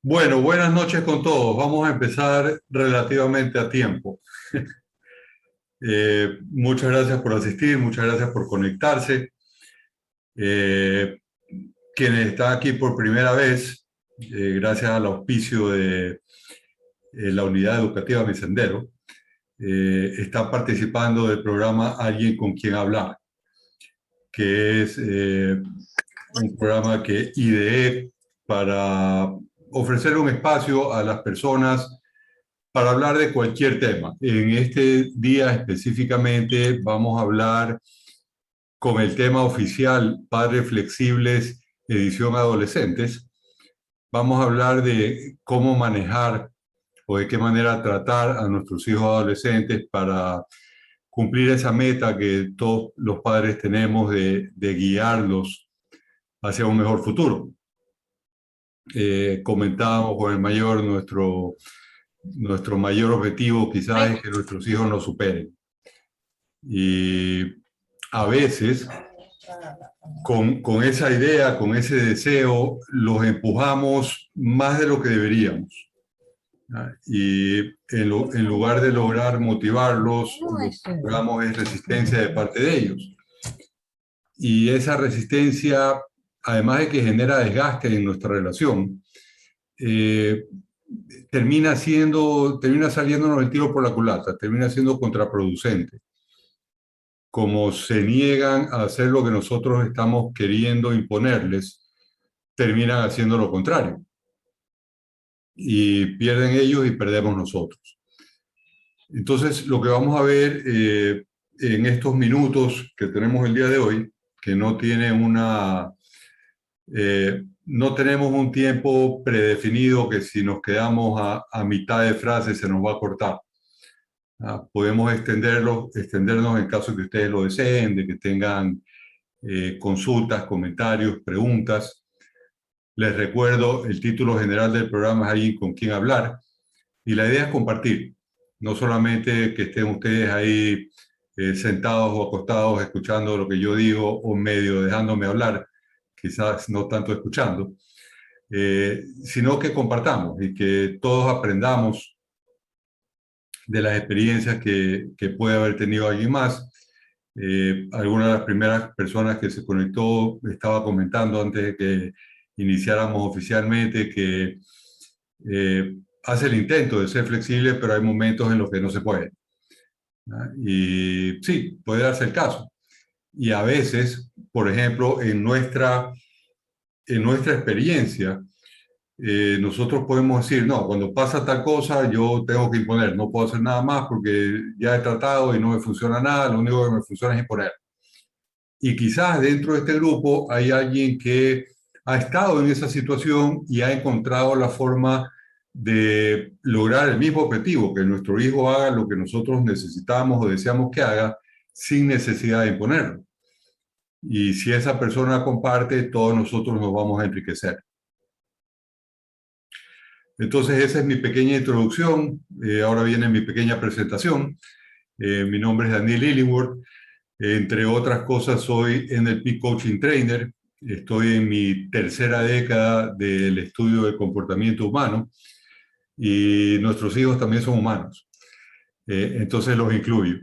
Bueno, buenas noches con todos. Vamos a empezar relativamente a tiempo. Muchas gracias por asistir, muchas gracias por conectarse. Eh, Quienes están aquí por primera vez, gracias al auspicio de la Unidad Educativa Mi Sendero, están participando del programa Alguien con quien hablar, que es un programa que ideé para ofrecer un espacio a las personas para hablar de cualquier tema. En este día específicamente vamos a hablar con el tema oficial Padres Flexibles, edición adolescentes. Vamos a hablar de cómo manejar o de qué manera tratar a nuestros hijos adolescentes para cumplir esa meta que todos los padres tenemos de guiarlos hacia un mejor futuro. Comentábamos con el mayor, nuestro mayor objetivo quizás es que nuestros hijos nos superen. Y a veces, con esa idea, con ese deseo, los empujamos más de lo que deberíamos. ¿Ya? Y en lugar de lograr motivarlos, lo que logramos es resistencia de parte de ellos. Y esa resistencia, además de que genera desgaste en nuestra relación, eh, termina saliéndonos el tiro por la culata, termina siendo contraproducente. Como se niegan a hacer lo que nosotros estamos queriendo imponerles, terminan haciendo lo contrario. Y pierden ellos y perdemos nosotros. Entonces, lo que vamos a ver en estos minutos que tenemos el día de hoy, que no tiene no tenemos un tiempo predefinido que si nos quedamos a mitad de frase se nos va a cortar. Podemos extendernos en caso que ustedes lo deseen, de que tengan consultas, comentarios, preguntas. Les recuerdo, el título general del programa es Alguien con quien hablar, y la idea es compartir, no solamente que estén ustedes ahí sentados o acostados escuchando lo que yo digo o medio dejándome hablar, quizás no tanto escuchando, sino que compartamos y que todos aprendamos de las experiencias que puede haber tenido alguien más. Alguna de las primeras personas que se conectó estaba comentando antes de que iniciáramos oficialmente que hace el intento de ser flexible, pero hay momentos en los que no se puede. ¿No? Y sí, puede darse el caso. Y a veces, por ejemplo, en nuestra experiencia, nosotros podemos decir, no, cuando pasa tal cosa, yo tengo que imponer, no puedo hacer nada más porque ya he tratado y no me funciona nada, lo único que me funciona es imponer. Y quizás dentro de este grupo hay alguien que ha estado en esa situación y ha encontrado la forma de lograr el mismo objetivo, que nuestro hijo haga lo que nosotros necesitamos o deseamos que haga sin necesidad de imponerlo. Y si esa persona comparte, todos nosotros nos vamos a enriquecer. Entonces, esa es mi pequeña introducción. Ahora viene mi pequeña presentación. Mi nombre es Daniel Illingworth. Entre otras cosas, soy NLP Coaching Trainer. Estoy en mi tercera década del estudio del comportamiento humano y nuestros hijos también son humanos. Entonces los incluyo.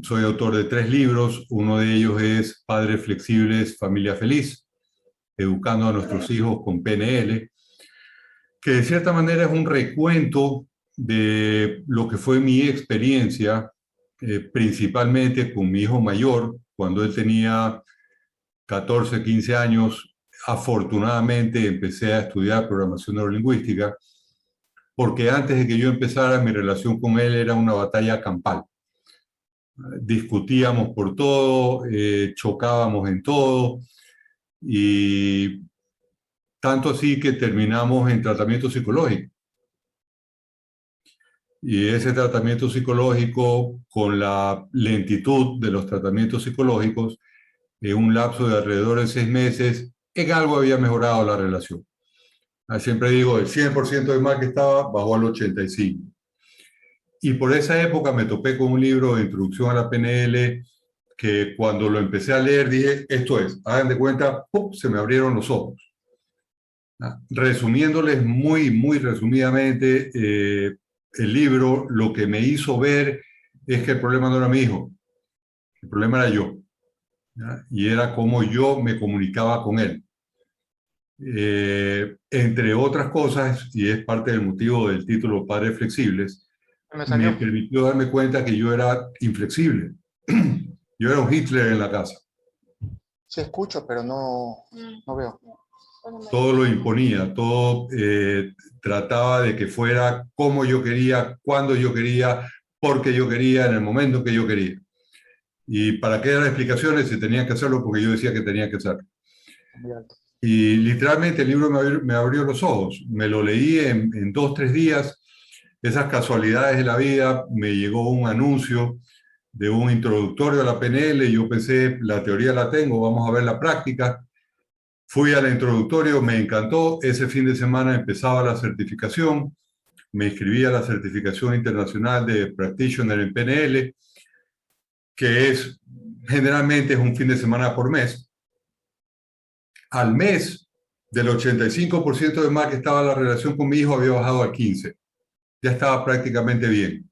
Soy autor de 3 libros. Uno de ellos es Padres Flexibles, Familia Feliz, educando a nuestros hijos con PNL, que de cierta manera es un recuento de lo que fue mi experiencia, principalmente con mi hijo mayor, cuando él tenía 14, 15 años. Afortunadamente empecé a estudiar programación neurolingüística, porque antes de que yo empezara, mi relación con él era una batalla campal. Discutíamos por todo, chocábamos en todo, y tanto así que terminamos en tratamiento psicológico. Y ese tratamiento psicológico, con la lentitud de los tratamientos psicológicos, en un lapso de alrededor de 6 meses, en algo había mejorado la relación. Siempre digo, el 100% de mal que estaba bajó al 85%. Y por esa época me topé con un libro de introducción a la PNL que cuando lo empecé a leer dije, esto es, hagan de cuenta, ¡pum!, se me abrieron los ojos. Resumiéndoles muy resumidamente, el libro lo que me hizo ver es que el problema no era mi hijo, el problema era yo, ¿ya? Y era cómo yo me comunicaba con él. Entre otras cosas, y es parte del motivo del título Padres Flexibles, Me me salió. permitió darme cuenta que yo era inflexible. Yo era un Hitler en la casa. Sí escucho, pero no veo. Todo lo imponía, todo trataba de que fuera como yo quería, cuando yo quería, porque yo quería, en el momento que yo quería. ¿Y para qué dar explicaciones si tenía que hacerlo porque yo decía que tenía que hacerlo? Muy alto. Y literalmente el libro me abrió los ojos. Me lo leí en 2, 3 días. Esas casualidades de la vida, me llegó un anuncio de un introductorio a la PNL. Yo pensé, la teoría la tengo, vamos a ver la práctica. Fui al introductorio, me encantó. Ese fin de semana empezaba la certificación. Me inscribí a la certificación internacional de Practitioner en PNL, que es generalmente es un fin de semana por mes. Al mes, del 85% de mal que estaba la relación con mi hijo, había bajado al 15%. Ya estaba prácticamente bien,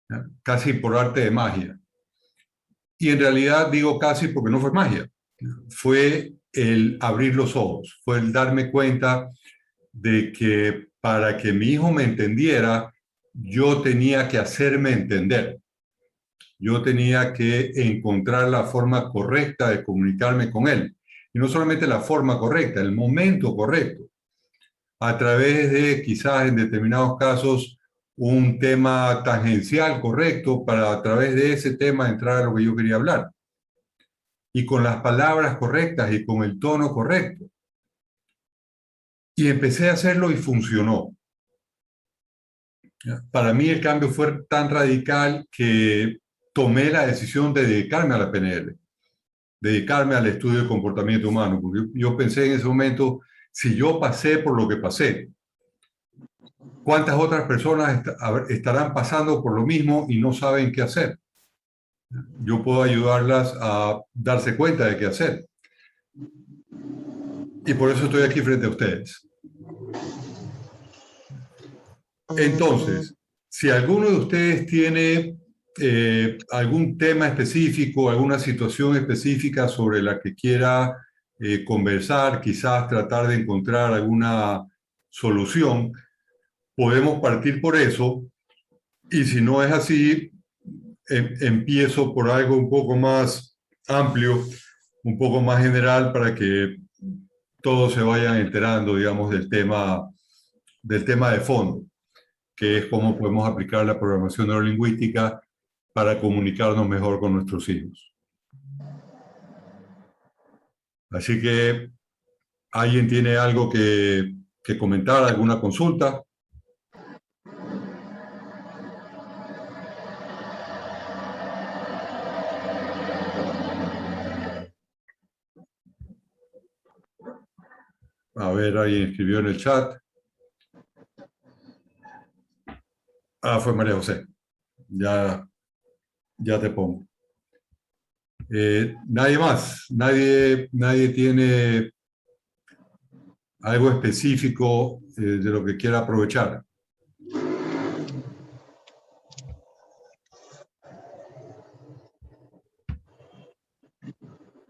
¿ya? Casi por arte de magia. Y en realidad digo casi porque no fue magia. Fue el abrir los ojos, fue el darme cuenta de que para que mi hijo me entendiera, yo tenía que hacerme entender. Yo tenía que encontrar la forma correcta de comunicarme con él. Y no solamente la forma correcta, el momento correcto. A través de quizás en determinados casos un tema tangencial correcto para a través de ese tema entrar a lo que yo quería hablar. Y con las palabras correctas y con el tono correcto. Y empecé a hacerlo y funcionó. Para mí el cambio fue tan radical que tomé la decisión de dedicarme a la PNL, dedicarme al estudio del comportamiento humano, porque yo pensé en ese momento, si yo pasé por lo que pasé, ¿cuántas otras personas estarán pasando por lo mismo y no saben qué hacer? Yo puedo ayudarlas a darse cuenta de qué hacer. Y por eso estoy aquí frente a ustedes. Entonces, si alguno de ustedes tiene algún tema específico, alguna situación específica sobre la que quiera conversar, quizás tratar de encontrar alguna solución, podemos partir por eso. Y si no es así, empiezo por algo un poco más amplio, un poco más general, para que todos se vayan enterando, digamos, del tema de fondo, que es cómo podemos aplicar la programación neurolingüística para comunicarnos mejor con nuestros hijos. Así que, ¿alguien tiene algo que comentar, alguna consulta? A ver, alguien escribió en el chat. Ah, fue María José. Ya te pongo. Nadie más, nadie tiene algo específico de lo que quiera aprovechar.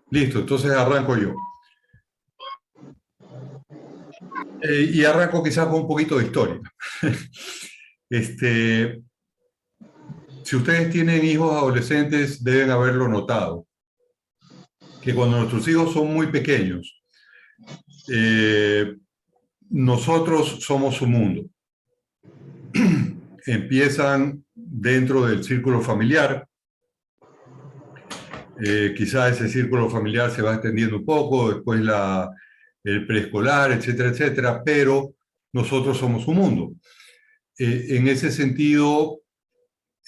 Listo, entonces arranco yo. Y arranco quizás con un poquito de historia. Este, si ustedes tienen hijos adolescentes, deben haberlo notado, que cuando nuestros hijos son muy pequeños, nosotros somos su mundo. Empiezan dentro del círculo familiar. Quizás ese círculo familiar se va extendiendo un poco, después el preescolar, etcétera, etcétera, pero nosotros somos su mundo. En ese sentido,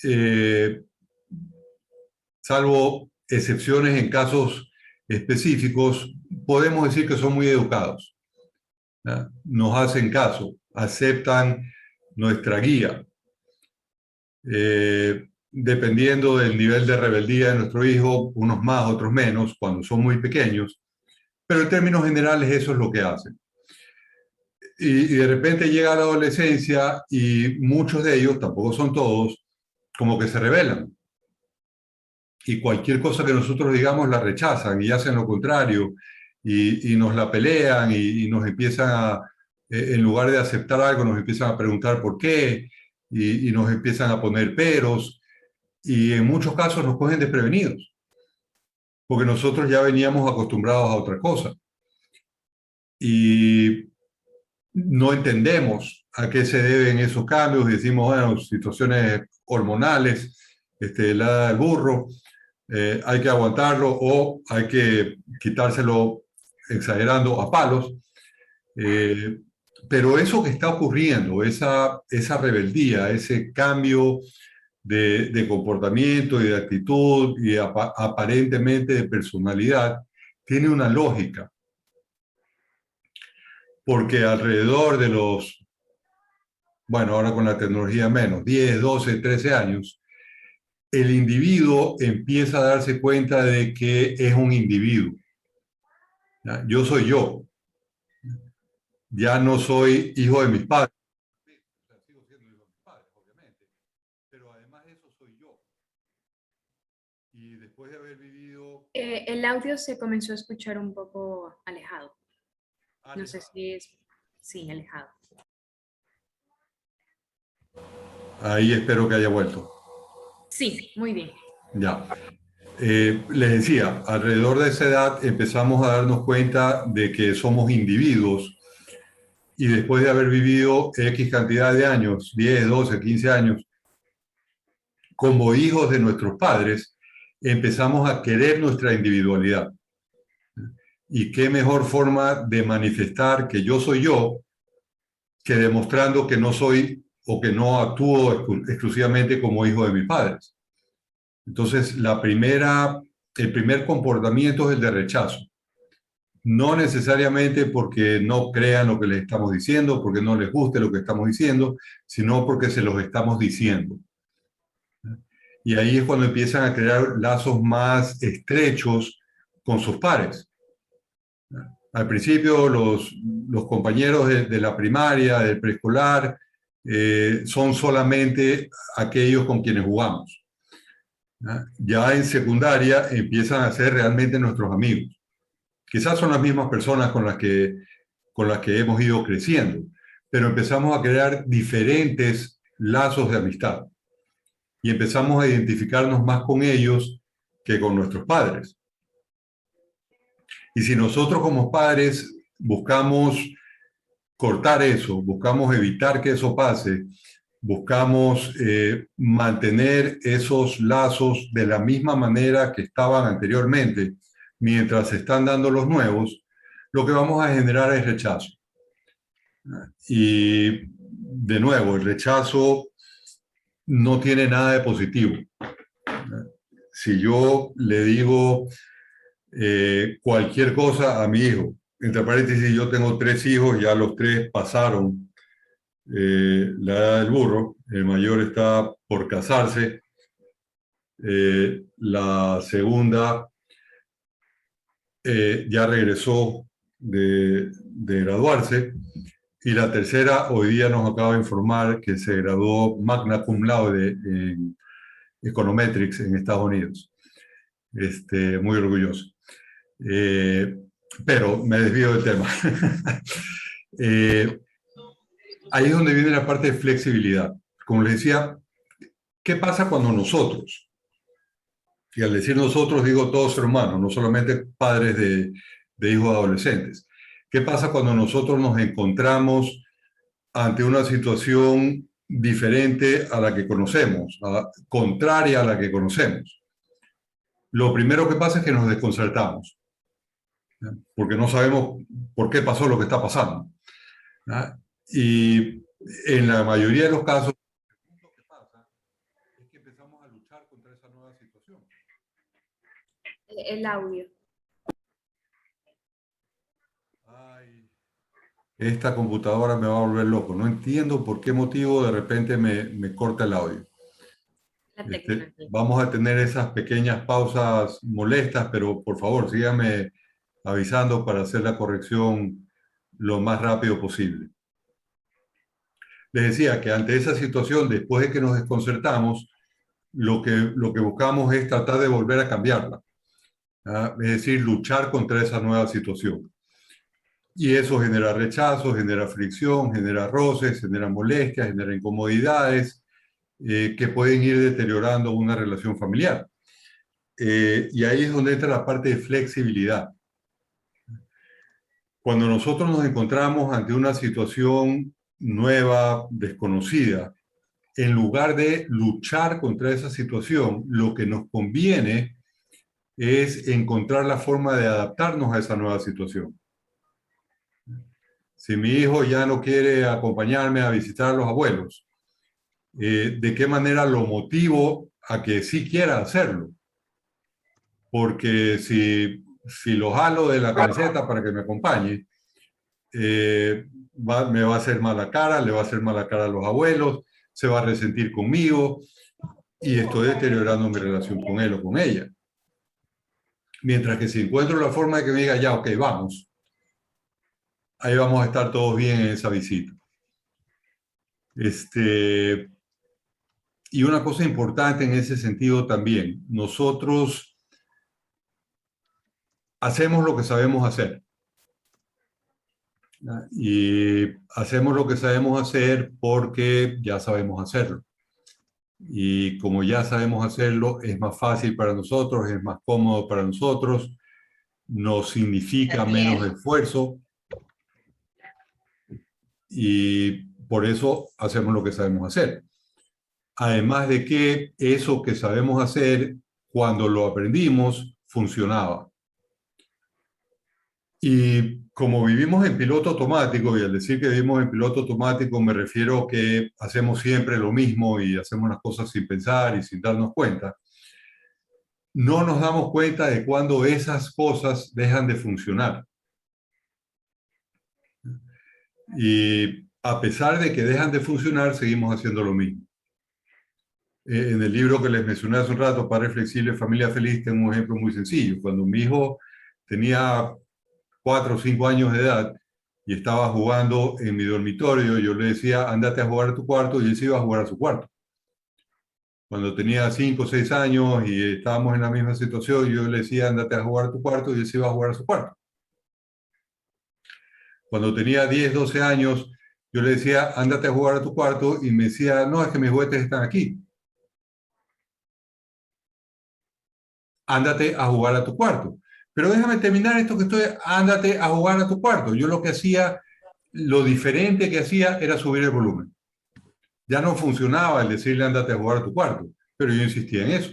eh, salvo excepciones en casos específicos, podemos decir que son muy educados, ¿ya? Nos hacen caso, aceptan nuestra guía. Dependiendo del nivel de rebeldía de nuestro hijo, unos más, otros menos, cuando son muy pequeños, pero en términos generales eso es lo que hacen. y de repente llega la adolescencia y muchos de ellos, tampoco son todos, como que se rebelan. Y cualquier cosa que nosotros digamos la rechazan y hacen lo contrario y nos la pelean y nos empiezan a, en lugar de aceptar algo, nos empiezan a preguntar por qué y nos empiezan a poner peros y en muchos casos nos cogen desprevenidos porque nosotros ya veníamos acostumbrados a otra cosa y no entendemos a qué se deben esos cambios y decimos, bueno, situaciones hormonales, la edad del burro, hay que aguantarlo o hay que quitárselo exagerando a palos. Eh, pero eso que está ocurriendo, esa rebeldía, ese cambio de comportamiento y de actitud y aparentemente de personalidad, tiene una lógica, porque alrededor de los, bueno, ahora con la tecnología menos, 10, 12, 13 años, el individuo empieza a darse cuenta de que es un individuo. ¿Ya? Yo soy yo, ya no soy hijo de mis padres. O sea, sigo siendo hijo de mis padres, obviamente, pero además de eso soy yo. Y después de haber vivido... El audio se comenzó a escuchar un poco alejado. No sé si es... Sí, alejado. Ahí espero que haya vuelto. Sí, muy bien. Ya. Les decía, alrededor de esa edad empezamos a darnos cuenta de que somos individuos y después de haber vivido X cantidad de años, 10, 12, 15 años, como hijos de nuestros padres, empezamos a querer nuestra individualidad. Y qué mejor forma de manifestar que yo soy yo que demostrando que no soy o que no actúo exclusivamente como hijo de mis padres. Entonces, el primer comportamiento es el de rechazo. No necesariamente porque no crean lo que les estamos diciendo, porque no les guste lo que estamos diciendo, sino porque se los estamos diciendo. Y ahí es cuando empiezan a crear lazos más estrechos con sus pares. Al principio, los compañeros de la primaria, del preescolar, son solamente aquellos con quienes jugamos. Ya en secundaria empiezan a ser realmente nuestros amigos. Quizás son las mismas personas con las que hemos ido creciendo, pero empezamos a crear diferentes lazos de amistad y empezamos a identificarnos más con ellos que con nuestros padres. Y si nosotros como padres buscamos cortar eso, buscamos evitar que eso pase, buscamos mantener esos lazos de la misma manera que estaban anteriormente, mientras se están dando los nuevos, lo que vamos a generar es rechazo. Y de nuevo, el rechazo no tiene nada de positivo. Si yo le digo cualquier cosa a mi hijo, entre paréntesis, yo tengo 3 hijos, ya los 3 pasaron la edad del burro, el mayor está por casarse, la segunda ya regresó de graduarse y la tercera hoy día nos acaba de informar que se graduó magna cum laude en Econometrics en Estados Unidos. Muy orgulloso. Pero me desvío del tema. Ahí es donde viene la parte de flexibilidad. Como les decía, ¿qué pasa cuando nosotros, y al decir nosotros digo todos hermanos, no solamente padres de hijos adolescentes, qué pasa cuando nosotros nos encontramos ante una situación diferente a la que conocemos, contraria a la que conocemos? Lo primero que pasa es que nos desconcertamos, ¿ya? Porque no sabemos por qué pasó lo que está pasando, ¿ya? Y en la mayoría de los casos, lo que pasa es que empezamos a luchar contra esa nueva situación. El audio. Ay, esta computadora me va a volver loco. No entiendo por qué motivo de repente me corta el audio. Vamos a tener esas pequeñas pausas molestas, pero por favor síganme avisando para hacer la corrección lo más rápido posible. les decía que ante esa situación, después de que nos desconcertamos, lo que buscamos es tratar de volver a cambiarla. ¿Ah? Es decir, luchar contra esa nueva situación. Y eso genera rechazo, genera fricción, genera roces, genera molestias, genera incomodidades que pueden ir deteriorando una relación familiar. Y ahí es donde entra la parte de flexibilidad. Cuando nosotros nos encontramos ante una situación nueva, desconocida, en lugar de luchar contra esa situación, lo que nos conviene es encontrar la forma de adaptarnos a esa nueva situación. Si mi hijo ya no quiere acompañarme a visitar a los abuelos, ¿de qué manera lo motivo a que sí quiera hacerlo? Porque si lo jalo de la camiseta para que me acompañe, me va a hacer mala cara, le va a hacer mala cara a los abuelos, se va a resentir conmigo y estoy deteriorando mi relación con él o con ella. Mientras que si encuentro la forma de que me diga, ya, ok, vamos, ahí vamos a estar todos bien en esa visita. Y una cosa importante en ese sentido también, nosotros hacemos lo que sabemos hacer. Y hacemos lo que sabemos hacer porque ya sabemos hacerlo. Y como ya sabemos hacerlo, es más fácil para nosotros, es más cómodo para nosotros, nos significa menos esfuerzo y por eso hacemos lo que sabemos hacer. Además de que eso que sabemos hacer, cuando lo aprendimos, funcionaba. Y como vivimos en piloto automático, y al decir que vivimos en piloto automático me refiero que hacemos siempre lo mismo y hacemos las cosas sin pensar y sin darnos cuenta, no nos damos cuenta de cuando esas cosas dejan de funcionar. Y a pesar de que dejan de funcionar, seguimos haciendo lo mismo. En el libro que les mencioné hace un rato, Padre Flexible, Familia Feliz, tengo un ejemplo muy sencillo. Cuando mi hijo tenía 4 o 5 años de edad y estaba jugando en mi dormitorio, yo le decía, ándate a jugar a tu cuarto, y él se iba a jugar a su cuarto. Cuando tenía 5 o 6 años y estábamos en la misma situación, yo le decía, ándate a jugar a tu cuarto, y él se iba a jugar a su cuarto. Cuando tenía 10, 12 años, yo le decía, ándate a jugar a tu cuarto, y me decía, no, es que mis juguetes están aquí. Ándate a jugar a tu cuarto. Pero déjame terminar esto que estoy, ándate a jugar a tu cuarto. Yo lo que hacía, lo diferente que hacía era subir el volumen. Ya no funcionaba el decirle ándate a jugar a tu cuarto, pero yo insistía en eso.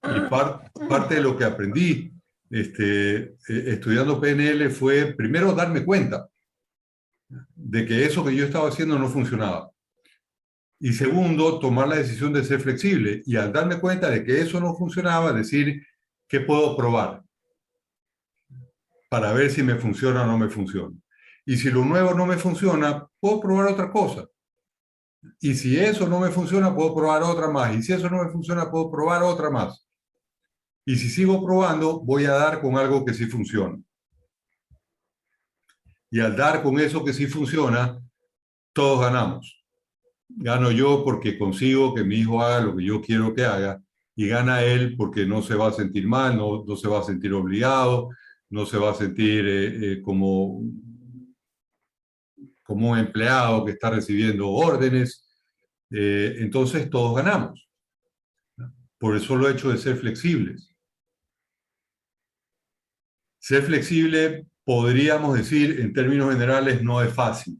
Y parte de lo que aprendí estudiando PNL fue primero darme cuenta de que eso que yo estaba haciendo no funcionaba. Y segundo, tomar la decisión de ser flexible. Y al darme cuenta de que eso no funcionaba, decir, ¿qué puedo probar? Para ver si me funciona o no me funciona. Y si lo nuevo no me funciona, puedo probar otra cosa. Y si eso no me funciona, puedo probar otra más. Y si eso no me funciona, puedo probar otra más. Y si sigo probando, voy a dar con algo que sí funciona. Y al dar con eso que sí funciona, todos ganamos. Gano yo porque consigo que mi hijo haga lo que yo quiero que haga. Y gana él porque no se va a sentir mal, no se va a sentir obligado, no se va a sentir como un empleado que está recibiendo órdenes. Entonces todos ganamos. Por eso lo he hecho de ser flexibles. Ser flexible, podríamos decir, en términos generales, no es fácil.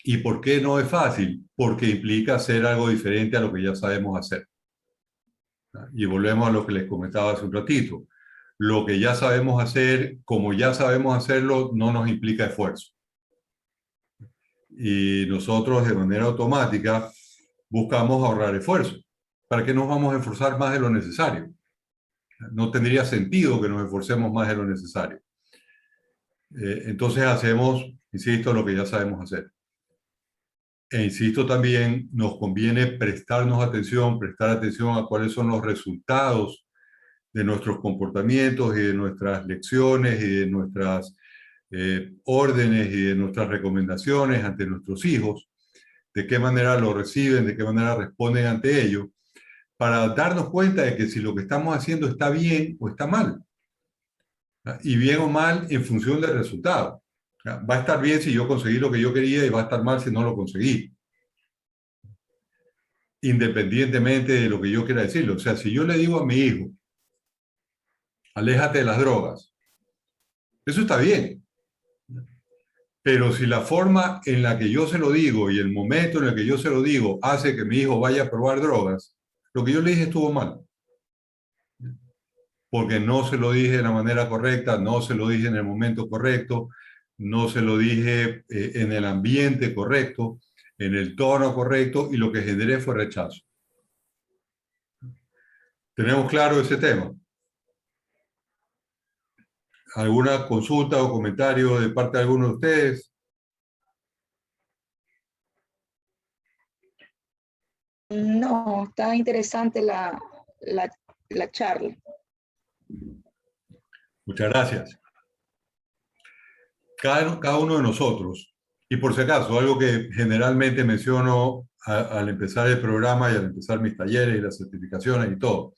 ¿Y por qué no es fácil? Porque implica hacer algo diferente a lo que ya sabemos hacer. Y volvemos a lo que les comentaba hace un ratito. Lo que ya sabemos hacer, como ya sabemos hacerlo, no nos implica esfuerzo. Y nosotros, de manera automática, buscamos ahorrar esfuerzo. ¿Para qué nos vamos a esforzar más de lo necesario? No tendría sentido que nos esforcemos más de lo necesario. Entonces hacemos, insisto, lo que ya sabemos hacer. E insisto también, nos conviene prestar atención a cuáles son los resultados de nuestros comportamientos y de nuestras lecciones y de nuestras órdenes y de nuestras recomendaciones ante nuestros hijos, de qué manera lo reciben, de qué manera responden ante ello, para darnos cuenta de que si lo que estamos haciendo está bien o está mal. Y bien o mal en función del resultado. Va a estar bien si yo conseguí lo que yo quería y va a estar mal si no lo conseguí. Independientemente de lo que yo quiera decirlo. O sea, si yo le digo a mi hijo, aléjate de las drogas, eso está bien. Pero si la forma en la que yo se lo digo y el momento en el que yo se lo digo hace que mi hijo vaya a probar drogas, lo que yo le dije estuvo mal. Porque no se lo dije de la manera correcta, no se lo dije en el momento correcto, no se lo dije en el ambiente correcto, en el tono correcto, y lo que generé fue rechazo. ¿Tenemos claro ese tema? ¿Alguna consulta o comentario de parte de alguno de ustedes? No, está interesante la charla. Muchas gracias. Cada uno de nosotros, y por si acaso, algo que generalmente menciono al empezar el programa y al empezar mis talleres y las certificaciones y todo,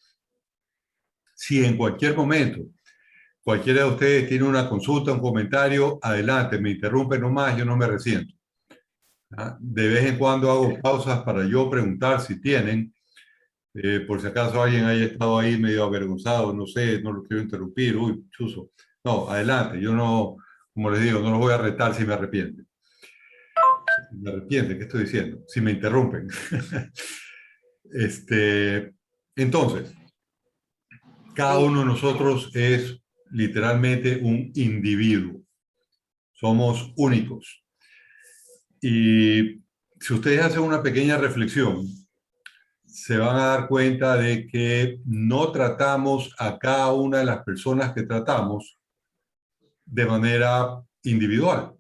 si en cualquier momento cualquiera de ustedes tiene una consulta, un comentario, adelante, me interrumpe nomás, yo no me resiento. De vez en cuando hago pausas para yo preguntar si tienen, por si acaso alguien haya estado ahí medio avergonzado, no sé, no lo quiero interrumpir, uy, chuzo. No, adelante, yo no, como les digo, no los voy a retar si me arrepienten. Si me arrepienten, ¿qué estoy diciendo? Si me interrumpen. Entonces, cada uno de nosotros es literalmente un individuo. Somos únicos. Y si ustedes hacen una pequeña reflexión, se van a dar cuenta de que no tratamos a cada una de las personas que tratamos de manera individual.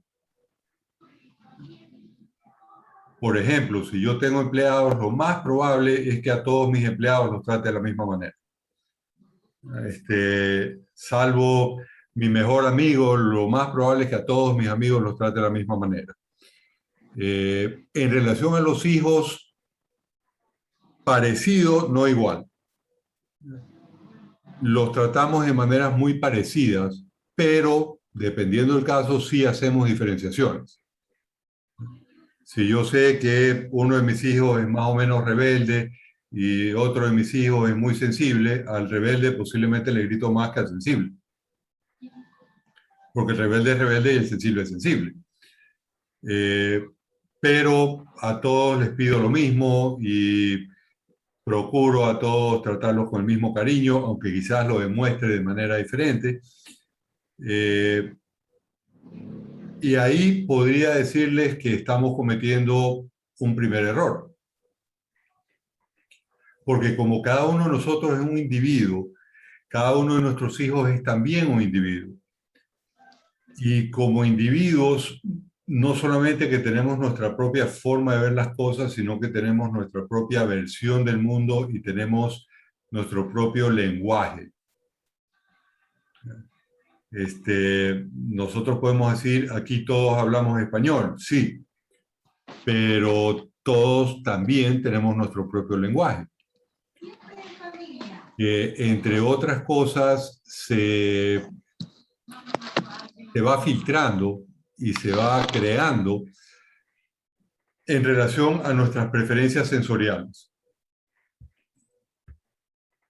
Por ejemplo, si yo tengo empleados, lo más probable es que a todos mis empleados los trate de la misma manera. Salvo mi mejor amigo, lo más probable es que a todos mis amigos los trate de la misma manera. En relación a los hijos, parecido, no igual. Los tratamos de maneras muy parecidas, pero dependiendo del caso, sí hacemos diferenciaciones. Si yo sé que uno de mis hijos es más o menos rebelde y otro de mis hijos es muy sensible, al rebelde posiblemente le grito más que al sensible. Porque el rebelde es rebelde y el sensible es sensible. Pero a todos les pido lo mismo y procuro a todos tratarlos con el mismo cariño, aunque quizás lo demuestre de manera diferente. Y ahí podría decirles que estamos cometiendo un primer error. Porque como cada uno de nosotros es un individuo, cada uno de nuestros hijos es también un individuo. Y como individuos, no solamente que tenemos nuestra propia forma de ver las cosas, sino que tenemos nuestra propia versión del mundo y tenemos nuestro propio lenguaje. Nosotros podemos decir, aquí todos hablamos español, sí, pero todos también tenemos nuestro propio lenguaje. Entre otras cosas, se va filtrando y se va creando en relación a nuestras preferencias sensoriales.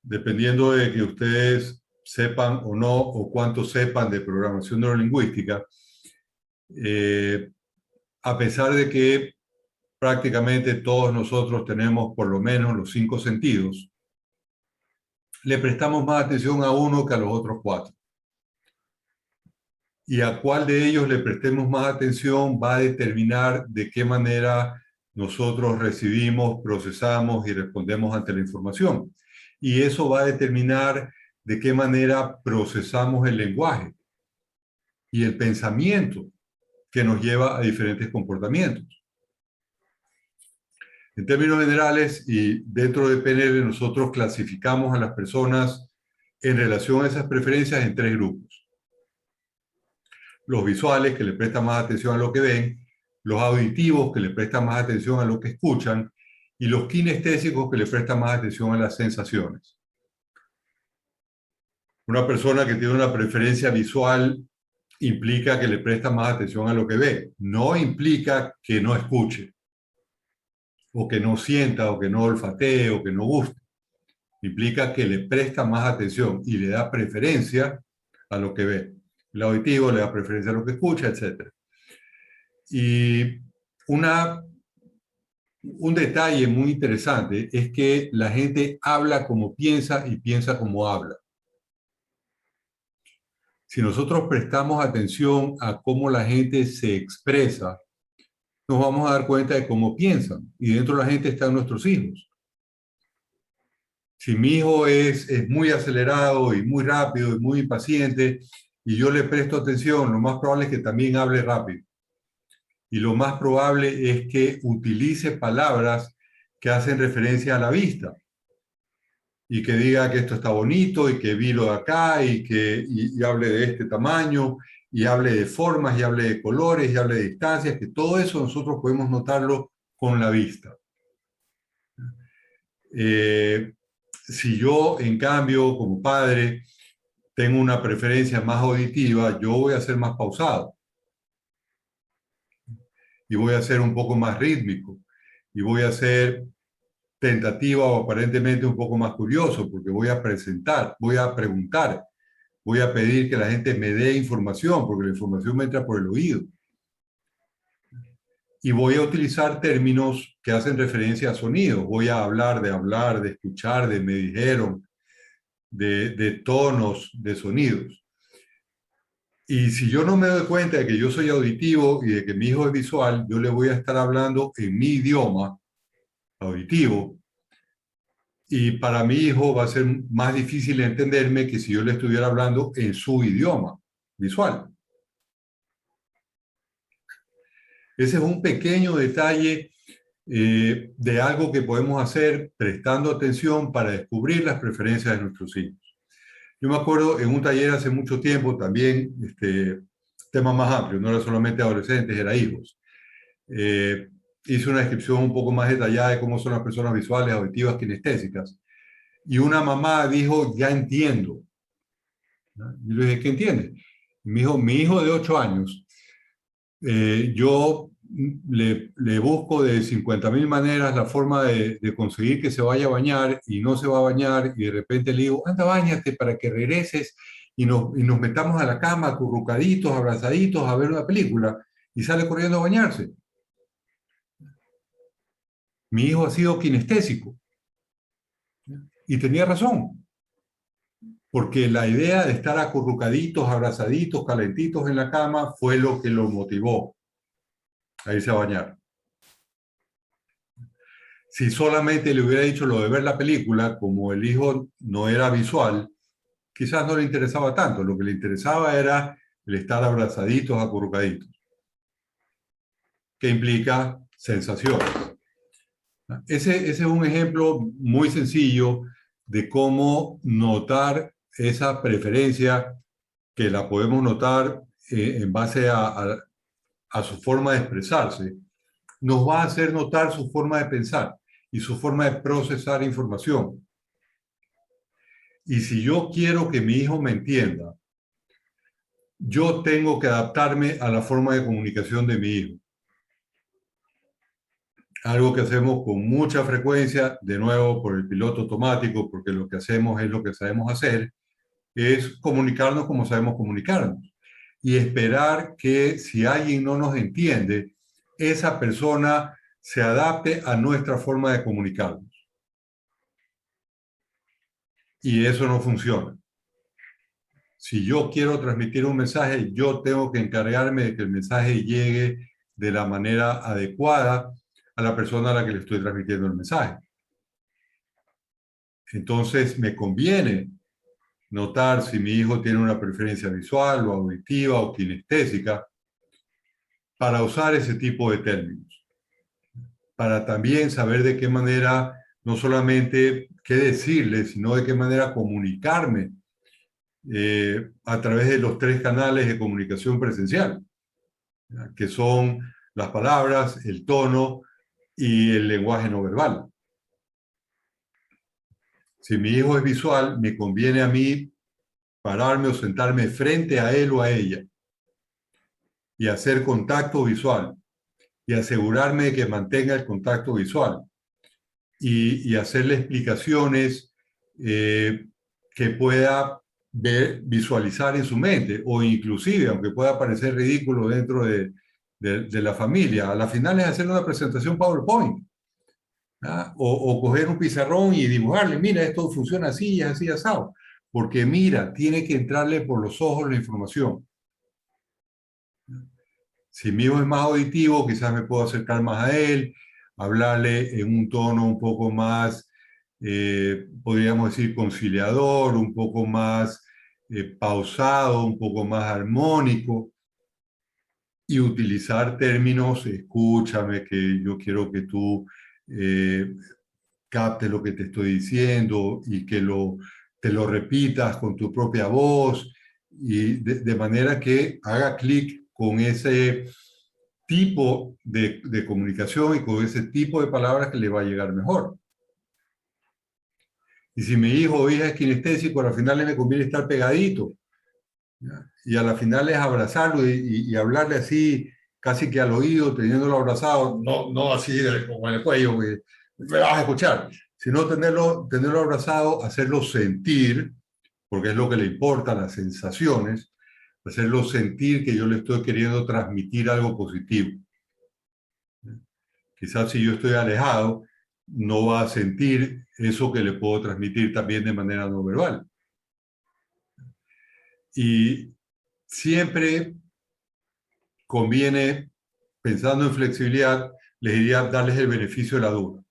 Dependiendo de que ustedes sepan o no, o cuánto sepan de programación neurolingüística, a pesar de que prácticamente todos nosotros tenemos por lo menos los 5 sentidos, le prestamos más atención a uno que a los otros 4. Y a cuál de ellos le prestemos más atención va a determinar de qué manera nosotros recibimos, procesamos y respondemos ante la información. Y eso va a determinar de qué manera procesamos el lenguaje y el pensamiento que nos lleva a diferentes comportamientos. En términos generales y dentro de PNL, nosotros clasificamos a las personas en relación a esas preferencias en 3 grupos. los visuales, que le prestan más atención a lo que ven, los auditivos, que le prestan más atención a lo que escuchan, y los kinestésicos, que le prestan más atención a las sensaciones. Una persona que tiene una preferencia visual implica que le presta más atención a lo que ve, no implica que no escuche, o que no sienta, o que no olfatee, o que no guste. Implica que le presta más atención y le da preferencia a lo que ve. El auditivo le da preferencia a lo que escucha, etc. Y un detalle muy interesante es que la gente habla como piensa y piensa como habla. Si nosotros prestamos atención a cómo la gente se expresa, nos vamos a dar cuenta de cómo piensan. Y dentro de la gente están nuestros hijos. Si mi hijo es muy acelerado y muy rápido y muy impaciente y yo le presto atención, lo más probable es que también hable rápido. Y lo más probable es que utilice palabras que hacen referencia a la vista. Y que diga que esto está bonito y que vi lo de acá y hable de este tamaño y hable de formas y hable de colores y hable de distancias, que todo eso nosotros podemos notarlo con la vista. Si yo, en cambio, como padre, tengo una preferencia más auditiva, yo voy a ser más pausado y voy a ser un poco más rítmico y voy a ser tentativa o aparentemente un poco más curioso porque voy a presentar, voy a preguntar, voy a pedir que la gente me dé información porque la información me entra por el oído. Y voy a utilizar términos que hacen referencia a sonidos. Voy a hablar, de escuchar, de me dijeron, de tonos, de sonidos. Y si yo no me doy cuenta de que yo soy auditivo y de que mi hijo es visual, yo le voy a estar hablando en mi idioma auditivo. Y para mi hijo va a ser más difícil entenderme que si yo le estuviera hablando en su idioma visual. Ese es un pequeño detalle de algo que podemos hacer prestando atención para descubrir las preferencias de nuestros hijos. Yo me acuerdo en un taller hace mucho tiempo, también tema más amplio, no era solamente adolescentes, era hijos. Hice una descripción un poco más detallada de cómo son las personas visuales, auditivas, kinestésicas. Y una mamá dijo, ya entiendo. Y le dije, ¿qué entiende? Y me dijo, mi hijo de 8 años, yo le busco de 50.000 maneras la forma de conseguir que se vaya a bañar y no se va a bañar y de repente le digo, anda, báñate para que regreses y nos metamos a la cama acurrucaditos, abrazaditos a ver una película y sale corriendo a bañarse. Mi hijo ha sido kinestésico y tenía razón, porque la idea de estar acurrucaditos, abrazaditos, calentitos en la cama fue lo que lo motivó a irse a bañar. Si solamente le hubiera dicho lo de ver la película, como el hijo no era visual, quizás no le interesaba tanto. Lo que le interesaba era el estar abrazaditos, acurrucaditos, que implica sensaciones. Ese es un ejemplo muy sencillo de cómo notar esa preferencia que la podemos notar en base a su forma de expresarse. Nos va a hacer notar su forma de pensar y su forma de procesar información. Y si yo quiero que mi hijo me entienda, yo tengo que adaptarme a la forma de comunicación de mi hijo. Algo que hacemos con mucha frecuencia, de nuevo por el piloto automático, porque lo que hacemos es lo que sabemos hacer, es comunicarnos como sabemos comunicarnos. Y esperar que si alguien no nos entiende, esa persona se adapte a nuestra forma de comunicarnos. Y eso no funciona. Si yo quiero transmitir un mensaje, yo tengo que encargarme de que el mensaje llegue de la manera adecuada a la persona a la que le estoy transmitiendo el mensaje. Entonces, me conviene notar si mi hijo tiene una preferencia visual o auditiva o kinestésica para usar ese tipo de términos. Para también saber de qué manera, no solamente qué decirle, sino de qué manera comunicarme a través de los 3 canales de comunicación presencial, ¿ya? Que son las palabras, el tono y el lenguaje no verbal. Si mi hijo es visual, me conviene a mí pararme o sentarme frente a él o a ella y hacer contacto visual y asegurarme de que mantenga el contacto visual y hacerle explicaciones que pueda visualizar en su mente, o inclusive, aunque pueda parecer ridículo dentro de la familia, a la final es hacer una presentación PowerPoint, ¿ah? O coger un pizarrón y dibujarle, mira, esto funciona así, así, asado, porque mira, tiene que entrarle por los ojos la información. Si mi hijo es más auditivo, quizás me puedo acercar más a él, hablarle en un tono un poco más, podríamos decir, conciliador, un poco más pausado, un poco más armónico, y utilizar términos, escúchame, que yo quiero que tú captes lo que te estoy diciendo y que te lo repitas con tu propia voz, y de manera que haga clic con ese tipo de comunicación y con ese tipo de palabras que le va a llegar mejor. Y si mi hijo o hija es kinestésico, al final me conviene estar pegadito, ¿ya? Y a la final es abrazarlo y hablarle así, casi que al oído, teniéndolo abrazado, no así como en el cuello, que me vas a escuchar, sino tenerlo abrazado, hacerlo sentir, porque es lo que le importa, las sensaciones, hacerlo sentir que yo le estoy queriendo transmitir algo positivo. Quizás si yo estoy alejado, no va a sentir eso que le puedo transmitir también de manera no verbal. Y siempre conviene, pensando en flexibilidad, les diría darles el beneficio de la duda.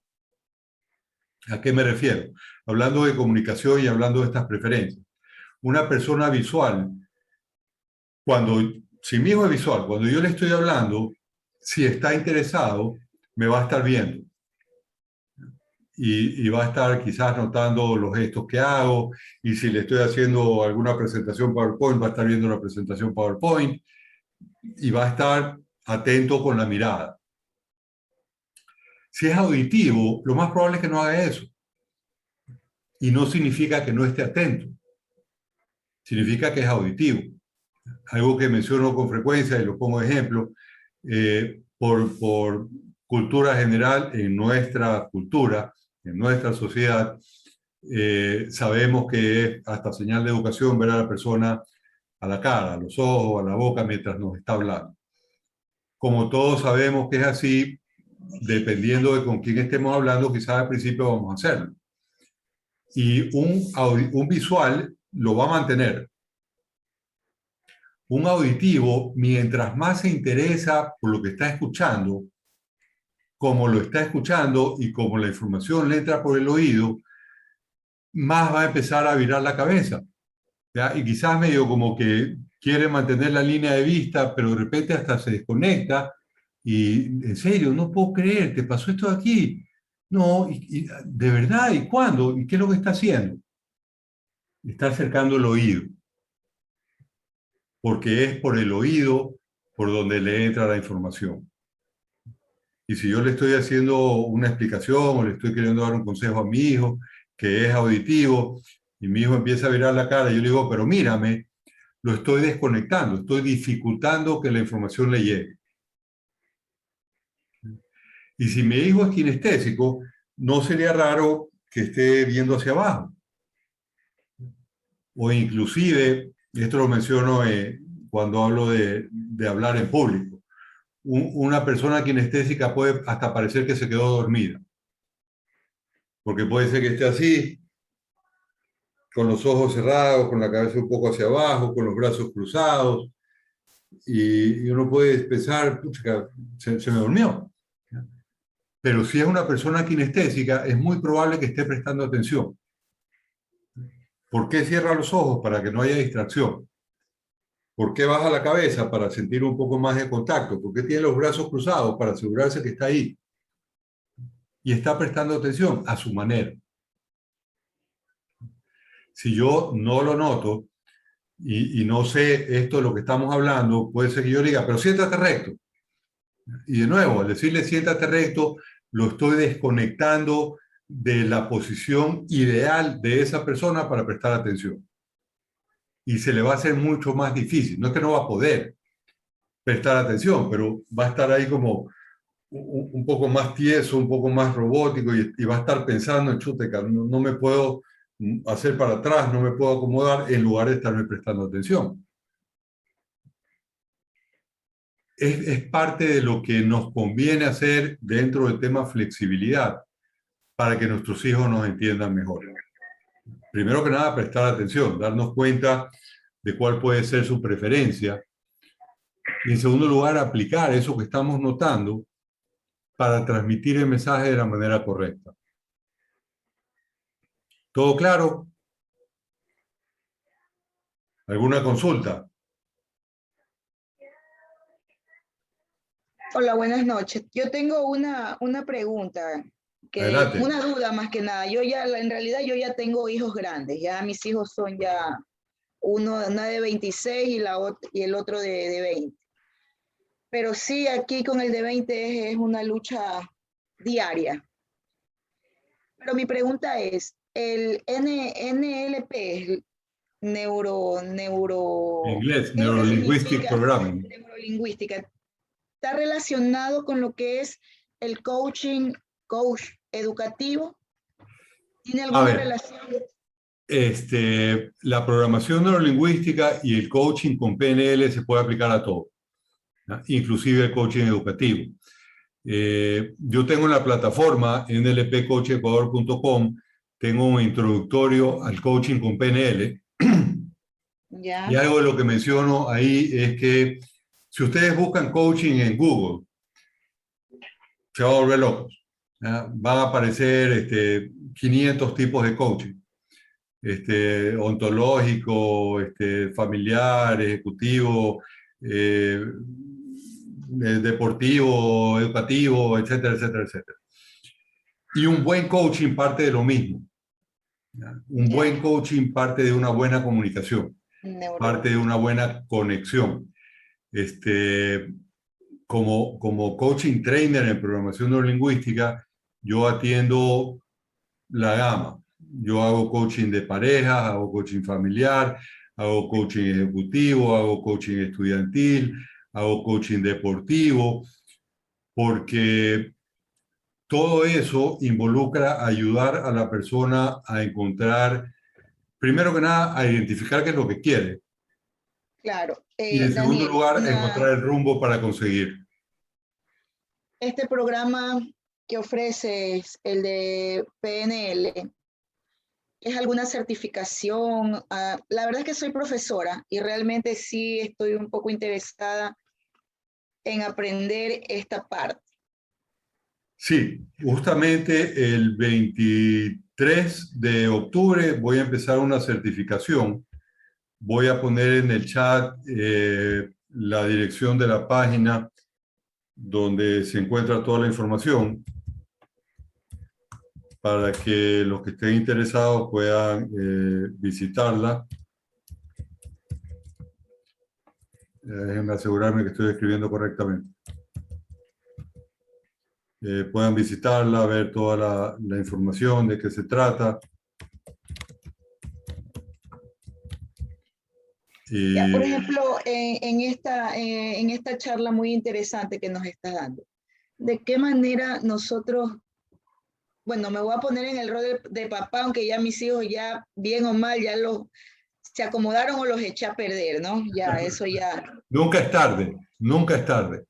¿A qué me refiero? Hablando de comunicación y hablando de estas preferencias. Una persona visual, si mi hijo es visual, cuando yo le estoy hablando, si está interesado, me va a estar viendo. Y va a estar quizás notando los gestos que hago, y si le estoy haciendo alguna presentación PowerPoint, va a estar viendo la presentación PowerPoint, y va a estar atento con la mirada. Si es auditivo, lo más probable es que no haga eso. Y no significa que no esté atento. Significa que es auditivo. Algo que menciono con frecuencia y lo pongo de ejemplo, por cultura general, en nuestra cultura, en nuestra sociedad, sabemos que es hasta señal de educación ver a la persona a la cara, a los ojos, a la boca mientras nos está hablando. Como todos sabemos que es así, dependiendo de con quién estemos hablando, quizás al principio vamos a hacerlo. Y un visual lo va a mantener. Un auditivo, mientras más se interesa por lo que está escuchando, como lo está escuchando y como la información le entra por el oído, más va a empezar a virar la cabeza, ¿ya? Y quizás medio como que quiere mantener la línea de vista, pero de repente hasta se desconecta y, en serio, no puedo creer, te pasó esto aquí. No, de verdad, ¿y cuándo? ¿Y qué es lo que está haciendo? Está acercando el oído, porque es por el oído por donde le entra la información. Y si yo le estoy haciendo una explicación o le estoy queriendo dar un consejo a mi hijo, que es auditivo, y mi hijo empieza a virar la cara, yo le digo, pero mírame, lo estoy desconectando, estoy dificultando que la información le llegue. Y si mi hijo es kinestésico, no sería raro que esté viendo hacia abajo. O inclusive, esto lo menciono cuando hablo de hablar en público, una persona kinestésica puede hasta parecer que se quedó dormida. Porque puede ser que esté así, con los ojos cerrados, con la cabeza un poco hacia abajo, con los brazos cruzados, y uno puede pensar, pucha, se me durmió. Pero si es una persona kinestésica, es muy probable que esté prestando atención. ¿Por qué cierra los ojos? Para que no haya distracción. ¿Por qué baja la cabeza? Para sentir un poco más de contacto. ¿Por qué tiene los brazos cruzados? Para asegurarse que está ahí. Y está prestando atención a su manera. Si yo no lo noto, y no sé esto de lo que estamos hablando, puede ser que yo diga, pero siéntate recto. Y de nuevo, al decirle siéntate recto, lo estoy desconectando de la posición ideal de esa persona para prestar atención. Y se le va a hacer mucho más difícil. No es que no va a poder prestar atención, pero va a estar ahí como un poco más tieso, un poco más robótico y va a estar pensando en chuteca, no me puedo hacer para atrás, no me puedo acomodar en lugar de estarme prestando atención. Es parte de lo que nos conviene hacer dentro del tema flexibilidad para que nuestros hijos nos entiendan mejor. Primero que nada, prestar atención, darnos cuenta de cuál puede ser su preferencia. Y en segundo lugar, aplicar eso que estamos notando para transmitir el mensaje de la manera correcta. ¿Todo claro? ¿Alguna consulta? Hola, buenas noches. Yo tengo una pregunta, Adelante. una duda más que nada. En realidad yo ya tengo hijos grandes, ya mis hijos son ya una de 26 y el otro de 20. Pero sí, aquí con el de 20 es una lucha diaria. Pero mi pregunta es, el NLP, En inglés, Neurolinguistic Programming. neurolingüística, está relacionado con lo que es el coach educativo. ¿Tiene alguna relación? La programación neurolingüística y el coaching con PNL se puede aplicar a todo, ¿no? Inclusive el coaching educativo. Yo tengo en la plataforma nlpcoachecuador.com, tengo un introductorio al coaching con PNL. Ya. Y algo de lo que menciono ahí es que si ustedes buscan coaching en Google, se va a volver locos, ¿no? Van a aparecer 500 tipos de coaching. Ontológico, familiar, ejecutivo, deportivo, educativo, etcétera, etcétera, etcétera. Y un buen coaching parte de lo mismo, ¿ya? Un buen coaching parte de una buena comunicación, parte de una buena conexión. Como coaching trainer en programación neurolingüística, yo atiendo la gama. Yo hago coaching de parejas, hago coaching familiar, hago coaching ejecutivo, hago coaching estudiantil, hago coaching deportivo, porque todo eso involucra ayudar a la persona a encontrar, primero que nada, a identificar qué es lo que quiere. Claro. Y en segundo Daniel, lugar, encontrar el rumbo para conseguir. este programa que ofreces, el de PNL, ¿es alguna certificación? La verdad es que soy profesora y realmente sí estoy un poco interesada en aprender esta parte. Sí, justamente el 23 de octubre voy a empezar una certificación. Voy a poner en el chat la dirección de la página donde se encuentra toda la información para que los que estén interesados puedan visitarla. Déjenme asegurarme que estoy escribiendo correctamente. Puedan visitarla, ver toda la información de qué se trata. Ya, por ejemplo, en esta charla muy interesante que nos está dando, ¿de qué manera nosotros, bueno, me voy a poner en el rol de papá, aunque ya mis hijos ya, bien o mal, ya se acomodaron o los eché a perder, ¿no? Ya, eso ya. Nunca es tarde, nunca es tarde.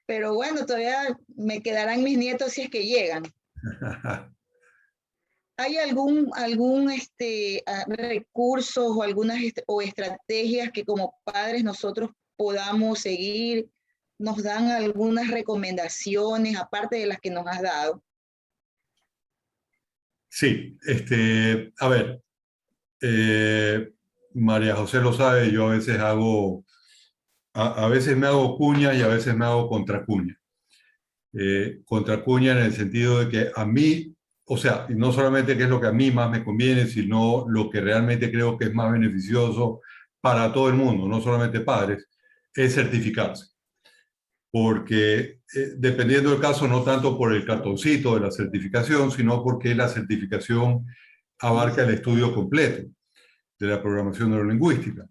Pero bueno, todavía me quedarán mis nietos si es que llegan. ¿Hay algún recursos o algunas o estrategias que como padres nosotros podamos seguir? ¿Nos dan algunas recomendaciones aparte de las que nos has dado? Sí, a ver, María José lo sabe, yo a veces a veces me hago cuña y a veces me hago contracuña. Contracuña en el sentido de que a mí o sea, y no solamente qué es lo que a mí más me conviene, sino lo que realmente creo que es más beneficioso para todo el mundo, no solamente padres, es certificarse. Porque dependiendo del caso, no tanto por el cartoncito de la certificación, sino porque la certificación abarca el estudio completo de la programación neurolingüística.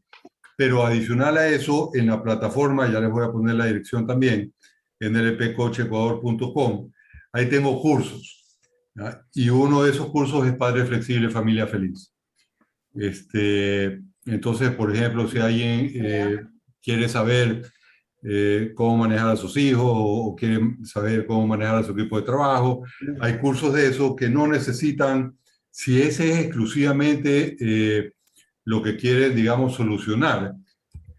Pero adicional a eso, en la plataforma, ya les voy a poner la dirección también, nlpcoachecuador.com, ahí tengo cursos, ¿ya? Y uno de esos cursos es Padre Flexible, Familia Feliz. Entonces, por ejemplo, si alguien quiere saber cómo manejar a sus hijos o quiere saber cómo manejar a su equipo de trabajo, hay cursos de eso que no necesitan, si ese es exclusivamente lo que quieren, digamos, solucionar,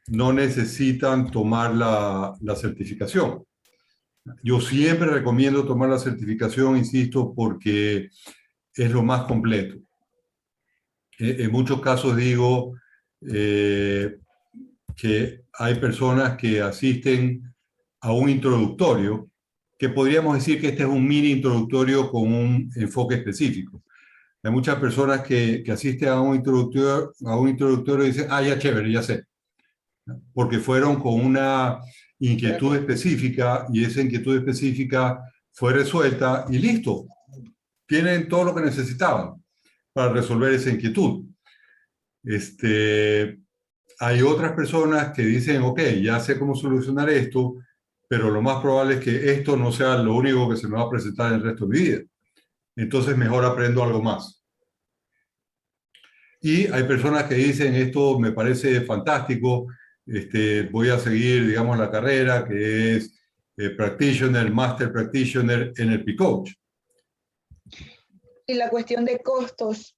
no necesitan tomar la certificación. Yo siempre recomiendo tomar la certificación, insisto, porque es lo más completo. En muchos casos digo que hay personas que asisten a un introductorio, que podríamos decir que este es un mini introductorio con un enfoque específico. Hay muchas personas que asisten a un introductorio y dicen, ah, ya chévere, ya sé. Porque fueron con una inquietud específica y esa inquietud específica fue resuelta y listo. Tienen todo lo que necesitaban para resolver esa inquietud. Hay otras personas que dicen, ok, ya sé cómo solucionar esto, pero lo más probable es que esto no sea lo único que se me va a presentar en el resto de mi vida. Entonces mejor aprendo algo más. Y hay personas que dicen, esto me parece fantástico, voy a seguir, digamos, la carrera que es Practitioner, Master Practitioner en el P-Coach. Y la cuestión de costos.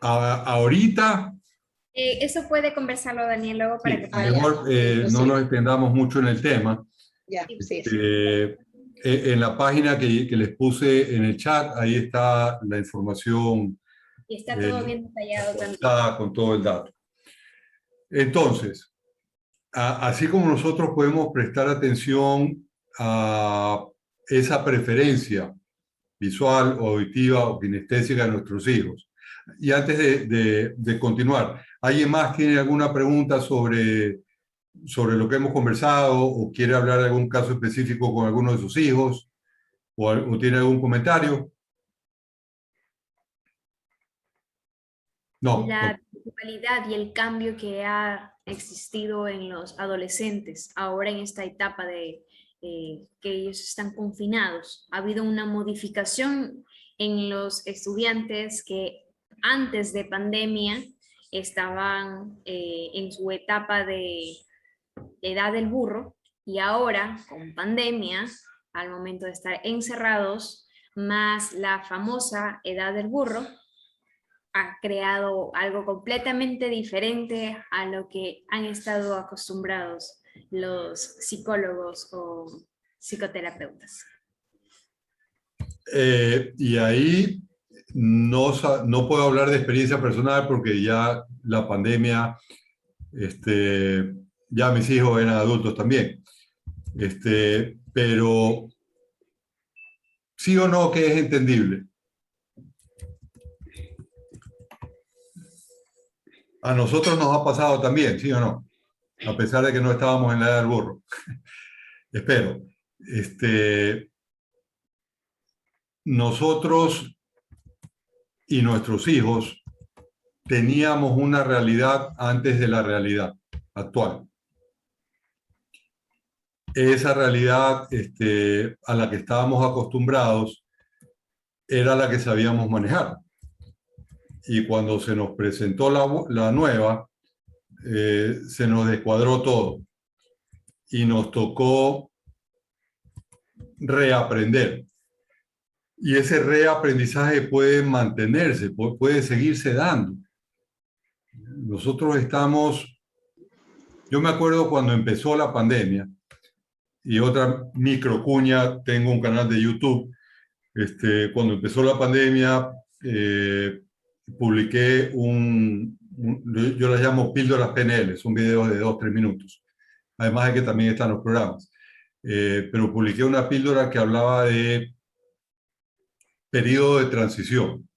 Ahorita... Eso puede conversarlo Daniel luego para sí, que mejor no nos extendamos mucho en el tema. Ya, sí. En la página que les puse en el chat, ahí está la información. Y está todo bien detallado también. Está con todo el dato. Entonces, así como nosotros podemos prestar atención a esa preferencia visual, auditiva o kinestésica de nuestros hijos. Y antes de continuar, ¿alguien más tiene alguna pregunta sobre lo que hemos conversado o quiere hablar de algún caso específico con alguno de sus hijos o tiene algún comentario? No. La dualidad y el cambio que ha existido en los adolescentes ahora en esta etapa de que ellos están confinados. Ha habido una modificación en los estudiantes que antes de pandemia estaban en su etapa de edad del burro y ahora con pandemia, al momento de estar encerrados, más la famosa edad del burro, ha creado algo completamente diferente a lo que han estado acostumbrados los psicólogos o psicoterapeutas. Y ahí no puedo hablar de experiencia personal porque ya la pandemia, ya mis hijos eran adultos también. Pero sí o no que es entendible. A nosotros nos ha pasado también, ¿sí o no? A pesar de que no estábamos en la edad del burro. Espero. Nosotros y nuestros hijos teníamos una realidad antes de la realidad actual. Esa realidad a la que estábamos acostumbrados era la que sabíamos manejar. Y cuando se nos presentó la nueva, se nos descuadró todo. Y nos tocó reaprender. Y ese reaprendizaje puede mantenerse, puede seguirse dando. Nosotros yo me acuerdo cuando empezó la pandemia, y otra microcuña, tengo un canal de YouTube, cuando empezó la pandemia, publiqué yo las llamo píldoras PNL, son videos de 2-3 minutos, además de que también están los programas. Pero publiqué una píldora que hablaba de periodo de transición.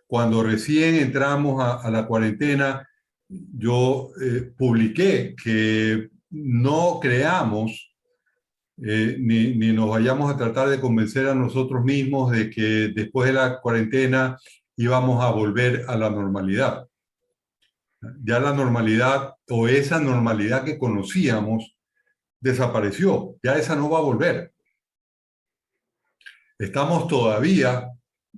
Cuando recién entramos a la cuarentena, yo publiqué que no creamos ni nos vayamos a tratar de convencer a nosotros mismos de que después de la cuarentena íbamos a volver a la normalidad. Ya la normalidad o esa normalidad que conocíamos desapareció, ya esa no va a volver. Estamos todavía,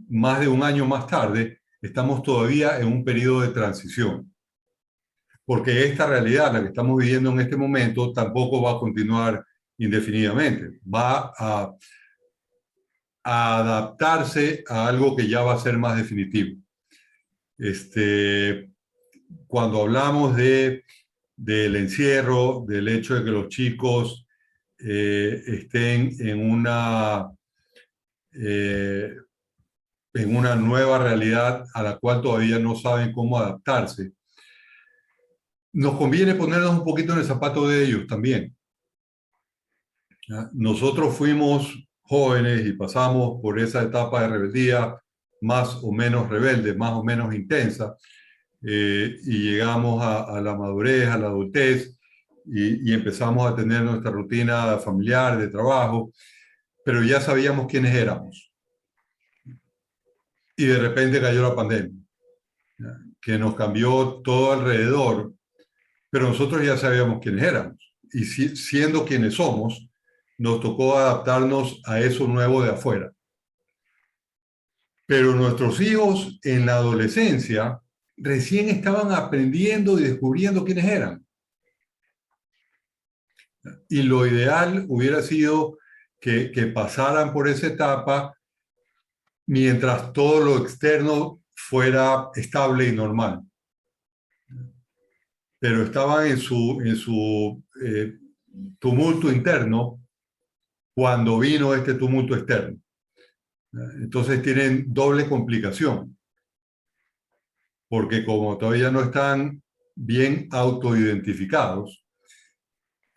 más de un año más tarde, estamos todavía en un periodo de transición. Porque esta realidad, la que estamos viviendo en este momento, tampoco va a continuar indefinidamente. Va a adaptarse a algo que ya va a ser más definitivo. Cuando hablamos del encierro, del hecho de que los chicos estén en una nueva realidad a la cual todavía no saben cómo adaptarse, nos conviene ponernos un poquito en el zapato de ellos también. ¿Ya? Nosotros fuimos jóvenes y pasamos por esa etapa de rebeldía más o menos rebelde, más o menos intensa, y llegamos a la madurez, a la adultez, y empezamos a tener nuestra rutina familiar, de trabajo, pero ya sabíamos quiénes éramos. Y de repente cayó la pandemia, ¿ya? Que nos cambió todo alrededor, pero nosotros ya sabíamos quiénes éramos. Y siendo quienes somos, nos tocó adaptarnos a eso nuevo de afuera. Pero nuestros hijos en la adolescencia recién estaban aprendiendo y descubriendo quiénes eran. Y lo ideal hubiera sido que pasaran por esa etapa mientras todo lo externo fuera estable y normal. Pero estaban en su tumulto interno cuando vino este tumulto externo. Entonces tienen doble complicación, porque como todavía no están bien autoidentificados,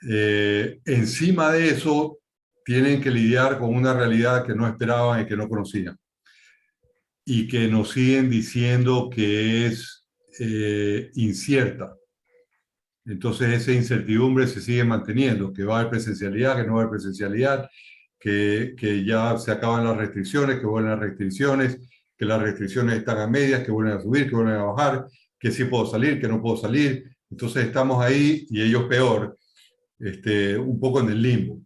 encima de eso tienen que lidiar con una realidad que no esperaban y que no conocían, y que nos siguen diciendo que es incierta. Entonces esa incertidumbre se sigue manteniendo, que va a haber presencialidad, que no va a haber presencialidad, que ya se acaban las restricciones, que vuelven las restricciones, que las restricciones están a medias, que vuelven a subir, que vuelven a bajar, que sí puedo salir, que no puedo salir. Entonces estamos ahí, y ellos peor, un poco en el limbo.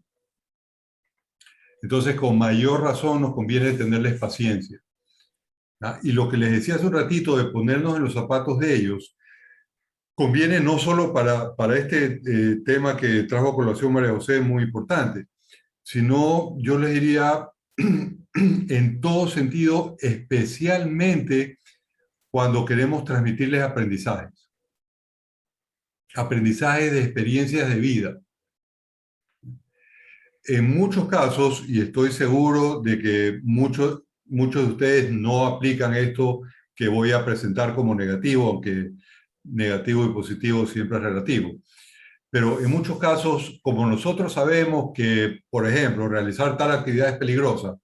Entonces con mayor razón nos conviene tenerles paciencia. ¿Ah? Y lo que les decía hace un ratito de ponernos en los zapatos de ellos, conviene no solo para este tema que trajo a colación María José, muy importante, sino yo les diría en todo sentido, especialmente cuando queremos transmitirles aprendizajes. Aprendizajes de experiencias de vida. En muchos casos, y estoy seguro de que muchos de ustedes no aplican esto que voy a presentar como negativo, aunque negativo y positivo siempre es relativo. Pero en muchos casos, como nosotros sabemos que, por ejemplo, realizar tal actividad es peligrosa,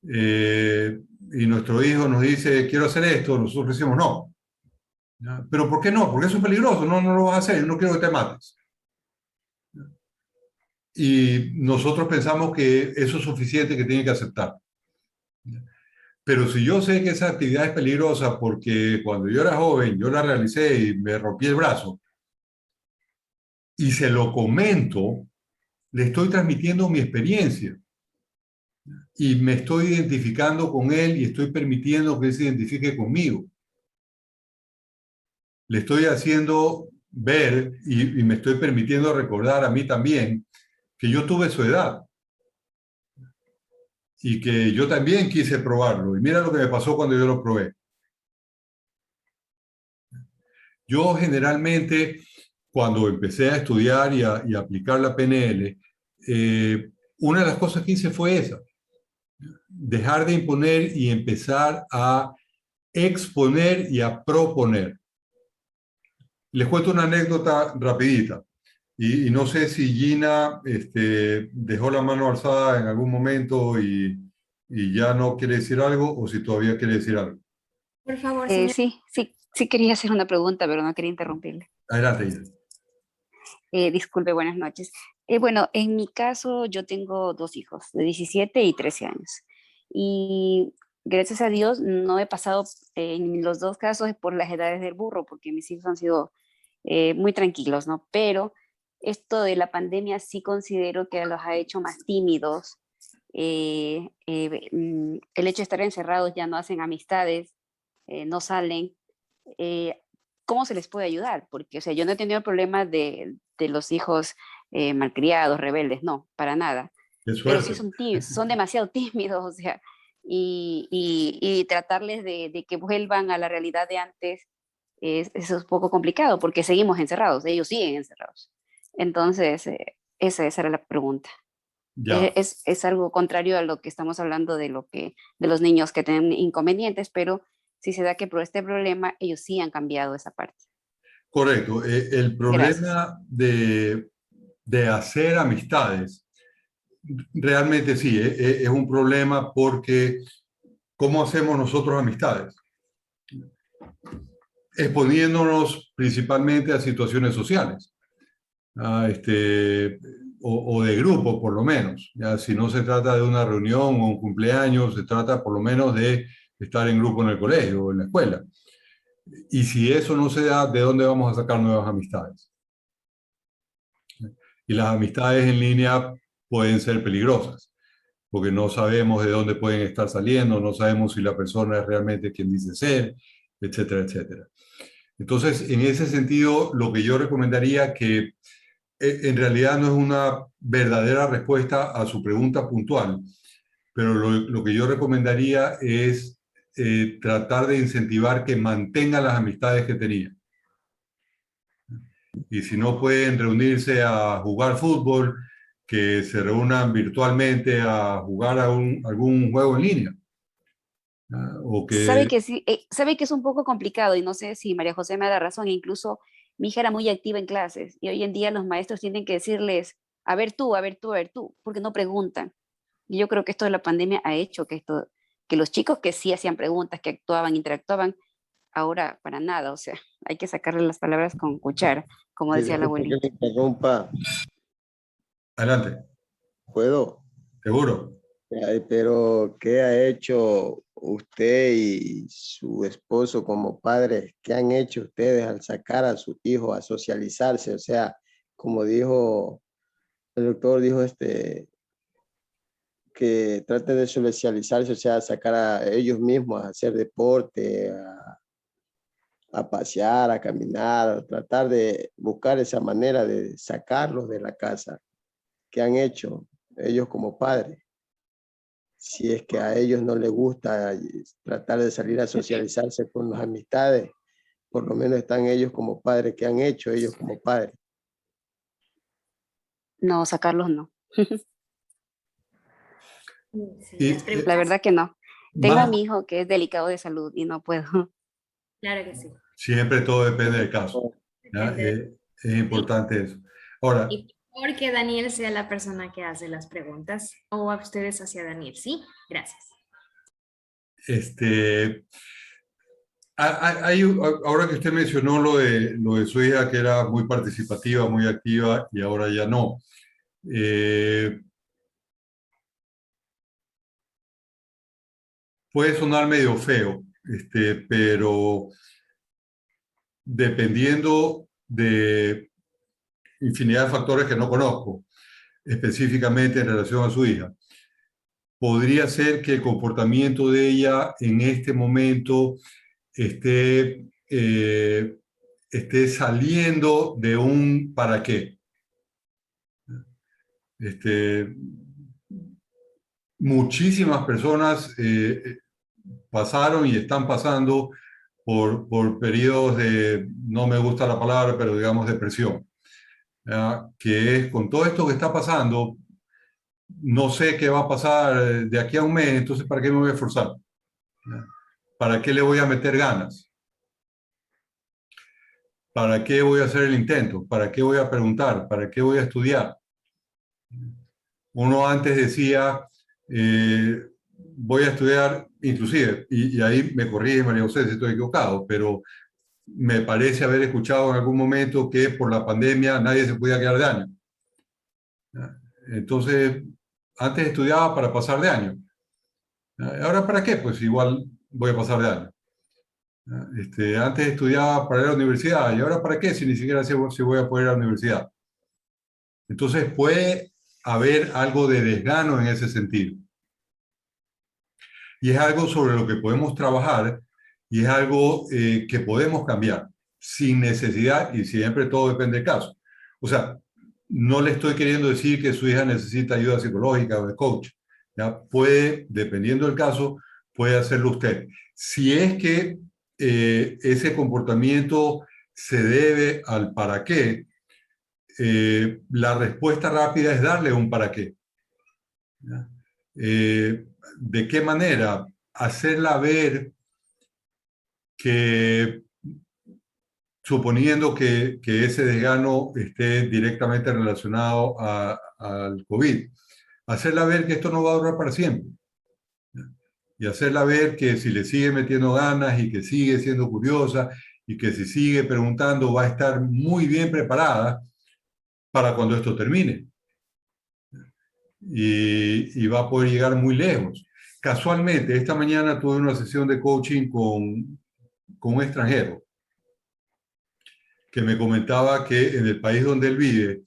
y nuestro hijo nos dice, quiero hacer esto, nosotros decimos no. ¿Ya? ¿Pero por qué no? Porque eso es peligroso, no lo vas a hacer, no quiero que te mates. Y nosotros pensamos que eso es suficiente, que tiene que aceptar. Pero si yo sé que esa actividad es peligrosa porque cuando yo era joven, yo la realicé y me rompí el brazo, y se lo comento, le estoy transmitiendo mi experiencia. Y me estoy identificando con él y estoy permitiendo que él se identifique conmigo. Le estoy haciendo ver y me estoy permitiendo recordar a mí también que yo tuve su edad y que yo también quise probarlo. Y mira lo que me pasó cuando yo lo probé. Yo generalmente, cuando empecé a estudiar y a aplicar la PNL, una de las cosas que hice fue esa. Dejar de imponer y empezar a exponer y a proponer. Les cuento una anécdota rapidita. Y no sé si Gina dejó la mano alzada en algún momento y y ya no quiere decir algo o si todavía quiere decir algo. Por favor, señor. Sí quería hacer una pregunta, pero no quería interrumpirle. Adelante, Ida. Disculpe, buenas noches. Bueno, en mi caso yo tengo dos hijos de 17 y 13 años. Y gracias a Dios no he pasado en los dos casos por las edades del burro, porque mis hijos han sido muy tranquilos, ¿no? Pero esto de la pandemia sí considero que los ha hecho más tímidos. El hecho de estar encerrados, ya no hacen amistades, no salen. ¿Cómo se les puede ayudar? Porque, o sea, yo no he tenido el problema de los hijos malcriados, rebeldes, no, para nada. Qué Pero suerte. sí son demasiado tímidos, o sea, y tratarles de que vuelvan a la realidad de antes es un poco complicado, porque seguimos encerrados, ellos siguen encerrados. Entonces, esa era la pregunta. Ya. Es algo contrario a lo que estamos hablando de los niños que tienen inconvenientes, pero sí se da que por este problema ellos sí han cambiado esa parte. Correcto. El problema de hacer amistades, realmente sí, es un problema porque ¿cómo hacemos nosotros amistades? Exponiéndonos principalmente a situaciones sociales, o de grupo por lo menos. ¿Ya? Si no se trata de una reunión o un cumpleaños, se trata por lo menos de estar en grupo en el colegio o en la escuela. Y si eso no se da, ¿de dónde vamos a sacar nuevas amistades? Y las amistades en línea pueden ser peligrosas, porque no sabemos de dónde pueden estar saliendo, no sabemos si la persona es realmente quien dice ser, etcétera, etcétera. Entonces, en ese sentido, lo que yo recomendaría que en realidad no es una verdadera respuesta a su pregunta puntual, pero lo que yo recomendaría es tratar de incentivar que mantengan las amistades que tenían. Y si no pueden reunirse a jugar fútbol, que se reúnan virtualmente a jugar a algún juego en línea. O Sabe que, que sí, sabe que es un poco complicado y no sé si María José me da razón. Incluso mi hija era muy activa en clases y hoy en día los maestros tienen que decirles, a ver tú, a ver tú, a ver tú, porque no preguntan. Y yo creo que esto de la pandemia ha hecho que los chicos que sí hacían preguntas, que actuaban, interactuaban, ahora para nada. O sea, hay que sacarle las palabras con cuchara, como decía la Disculpe que abuelita. le interrumpa. adelante, ¿Puedo? seguro. Ay, pero, ¿qué ha hecho usted y su esposo como padres? ¿Qué han hecho ustedes al sacar a su hijo a socializarse? O sea, como dijo el doctor, dijo que traten de socializarse, o sea, sacar a ellos mismos a hacer deporte, a pasear, a caminar, a tratar de buscar esa manera de sacarlos de la casa. ¿Qué han hecho ellos como padres? Si es que a ellos no les gusta tratar de salir a socializarse con las amistades, por lo menos están ellos como padres. ¿Qué han hecho ellos como padres? No, sacarlos no. Sí, Y, las preguntas, La verdad que no. Tengo a más, mi hijo que es delicado de salud y no puedo. claro que sí. siempre todo depende del caso. ¿Ya? Depende Es importante eso. Ahora, y porque Daniel sea la persona que hace las preguntas o a ustedes hacia Daniel. Sí, gracias. este, ahora que usted mencionó lo de su hija, que era muy participativa, muy activa, y ahora ya no. Puede sonar medio feo, pero dependiendo de infinidad de factores que no conozco, específicamente en relación a su hija, podría ser que el comportamiento de ella en este momento esté, esté saliendo de un para qué. Muchísimas personas pasaron y están pasando por periodos de, no me gusta la palabra, pero digamos depresión, ¿ya? Que es con todo esto que está pasando, no sé qué va a pasar de aquí a un mes, entonces ¿para qué me voy a esforzar? ¿Ya? ¿Para qué le voy a meter ganas? ¿Para qué voy a hacer el intento? ¿Para qué voy a preguntar? ¿Para qué voy a estudiar? Uno antes decía, voy a estudiar, inclusive, y ahí me corrige María José si estoy equivocado, pero me parece haber escuchado en algún momento que por la pandemia nadie se podía quedar de año. Entonces, antes estudiaba para pasar de año. ¿Ahora para qué? Pues igual voy a pasar de año. Antes estudiaba para ir a la universidad, ¿y ahora para qué? Si ni siquiera sé si voy a poder ir a la universidad. Entonces puede haber algo de desgano en ese sentido. Y es algo sobre lo que podemos trabajar y es algo que podemos cambiar sin necesidad, y siempre todo depende del caso. O sea, no le estoy queriendo decir que su hija necesita ayuda psicológica o de coach. ¿Ya? Puede, dependiendo del caso, puede hacerlo usted. Si es que ese comportamiento se debe al para qué, la respuesta rápida es darle un para qué. ¿Ya? ¿De qué manera? Hacerla ver que, suponiendo que ese desgano esté directamente relacionado al COVID, hacerla ver que esto no va a durar para siempre. Y hacerla ver que si le sigue metiendo ganas y que sigue siendo curiosa y que si sigue preguntando va a estar muy bien preparada para cuando esto termine. Y va a poder llegar muy lejos. Casualmente, esta mañana tuve una sesión de coaching con un extranjero que me comentaba que en el país donde él vive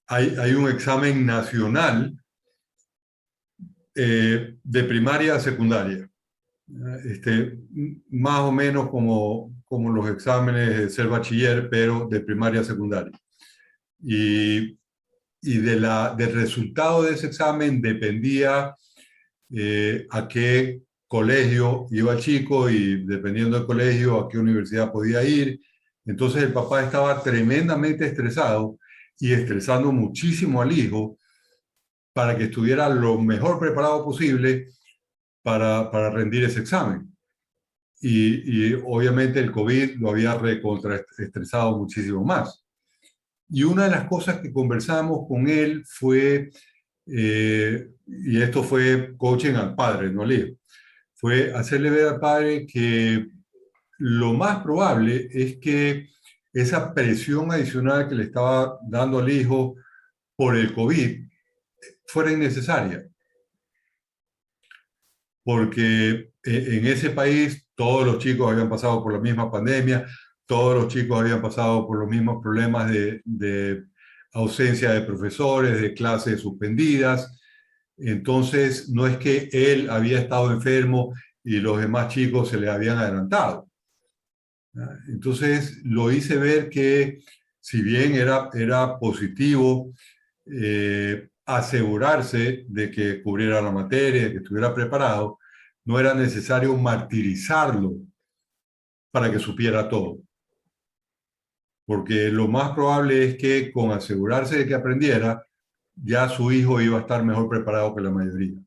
hay un examen nacional de primaria a secundaria. Más o menos como los exámenes de ser bachiller, pero de primaria a secundaria. Y del resultado de ese examen dependía a qué colegio iba el chico y dependiendo del colegio a qué universidad podía ir. Entonces el papá estaba tremendamente estresado y estresando muchísimo al hijo para que estuviera lo mejor preparado posible para rendir ese examen. Y obviamente el COVID lo había recontraestresado muchísimo más. Y una de las cosas que conversamos con él fue, y esto fue coaching al padre, no al hijo, fue hacerle ver al padre que lo más probable es que esa presión adicional que le estaba dando al hijo por el COVID fuera innecesaria. Porque en ese país todos los chicos habían pasado por la misma pandemia, todos los chicos habían pasado por los mismos problemas de ausencia de profesores, de clases suspendidas. Entonces, no es que él había estado enfermo y los demás chicos se le habían adelantado. Entonces, lo hice ver que si bien era positivo asegurarse de que cubriera la materia, de que estuviera preparado, no era necesario martirizarlo para que supiera todo. Porque lo más probable es que con asegurarse de que aprendiera, ya su hijo iba a estar mejor preparado que la mayoría.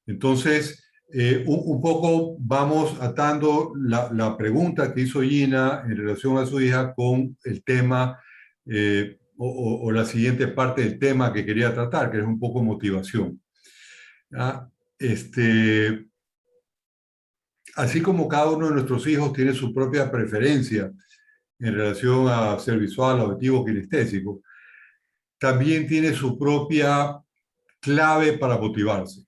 Entonces, un poco vamos atando la pregunta que hizo Gina en relación a su hija con el tema o la siguiente parte del tema que quería tratar, que es un poco motivación. ¿Ya? Así como cada uno de nuestros hijos tiene su propia preferencia en relación a ser visual, auditivo, kinestésico, también tiene su propia clave para motivarse.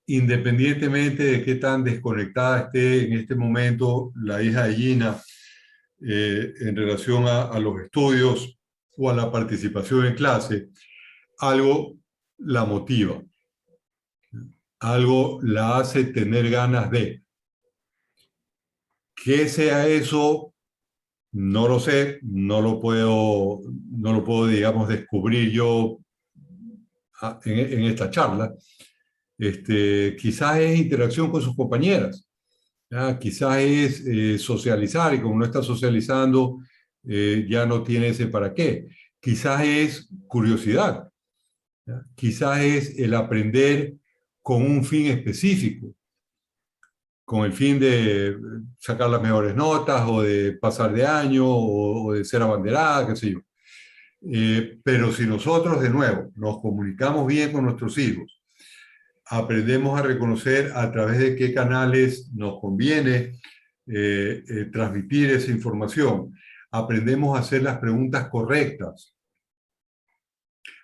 Independientemente de qué tan desconectada esté en este momento la hija de Gina en relación a los estudios o a la participación en clase, algo la motiva, algo la hace tener ganas de. ¿Qué sea eso? No lo sé, no lo puedo, digamos, descubrir yo en esta charla. Quizás es interacción con sus compañeras, ¿ya? Quizás es socializar y como no está socializando, ya no tiene ese para qué. Quizás es curiosidad, ¿ya? Quizás es el aprender con un fin específico, con el fin de sacar las mejores notas o de pasar de año o de ser abanderada, qué sé yo. Pero si nosotros, de nuevo, nos comunicamos bien con nuestros hijos, aprendemos a reconocer a través de qué canales nos conviene transmitir esa información, aprendemos a hacer las preguntas correctas,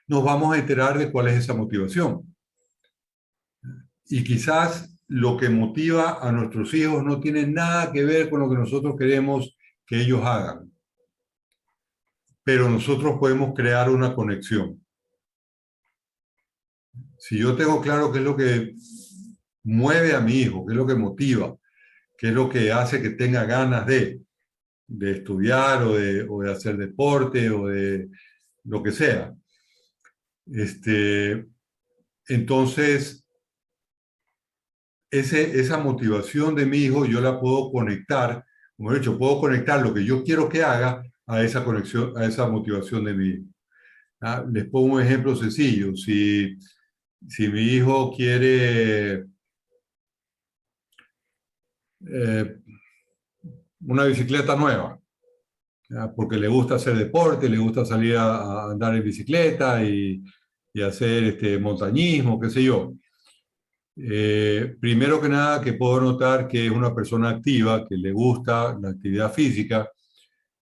nos vamos a enterar de cuál es esa motivación. Y quizás lo que motiva a nuestros hijos no tiene nada que ver con lo que nosotros queremos que ellos hagan. Pero nosotros podemos crear una conexión. Si yo tengo claro qué es lo que mueve a mi hijo, qué es lo que motiva, qué es lo que hace que tenga ganas de estudiar o de hacer deporte o de lo que sea, entonces esa motivación de mi hijo yo la puedo conectar, como he dicho, puedo conectar lo que yo quiero que haga a esa conexión, a esa motivación de mi hijo. Les pongo un ejemplo sencillo. Si mi hijo quiere una bicicleta nueva, porque le gusta hacer deporte, le gusta salir a andar en bicicleta y hacer montañismo, qué sé yo. Primero que nada, que puedo notar que es una persona activa, que le gusta la actividad física.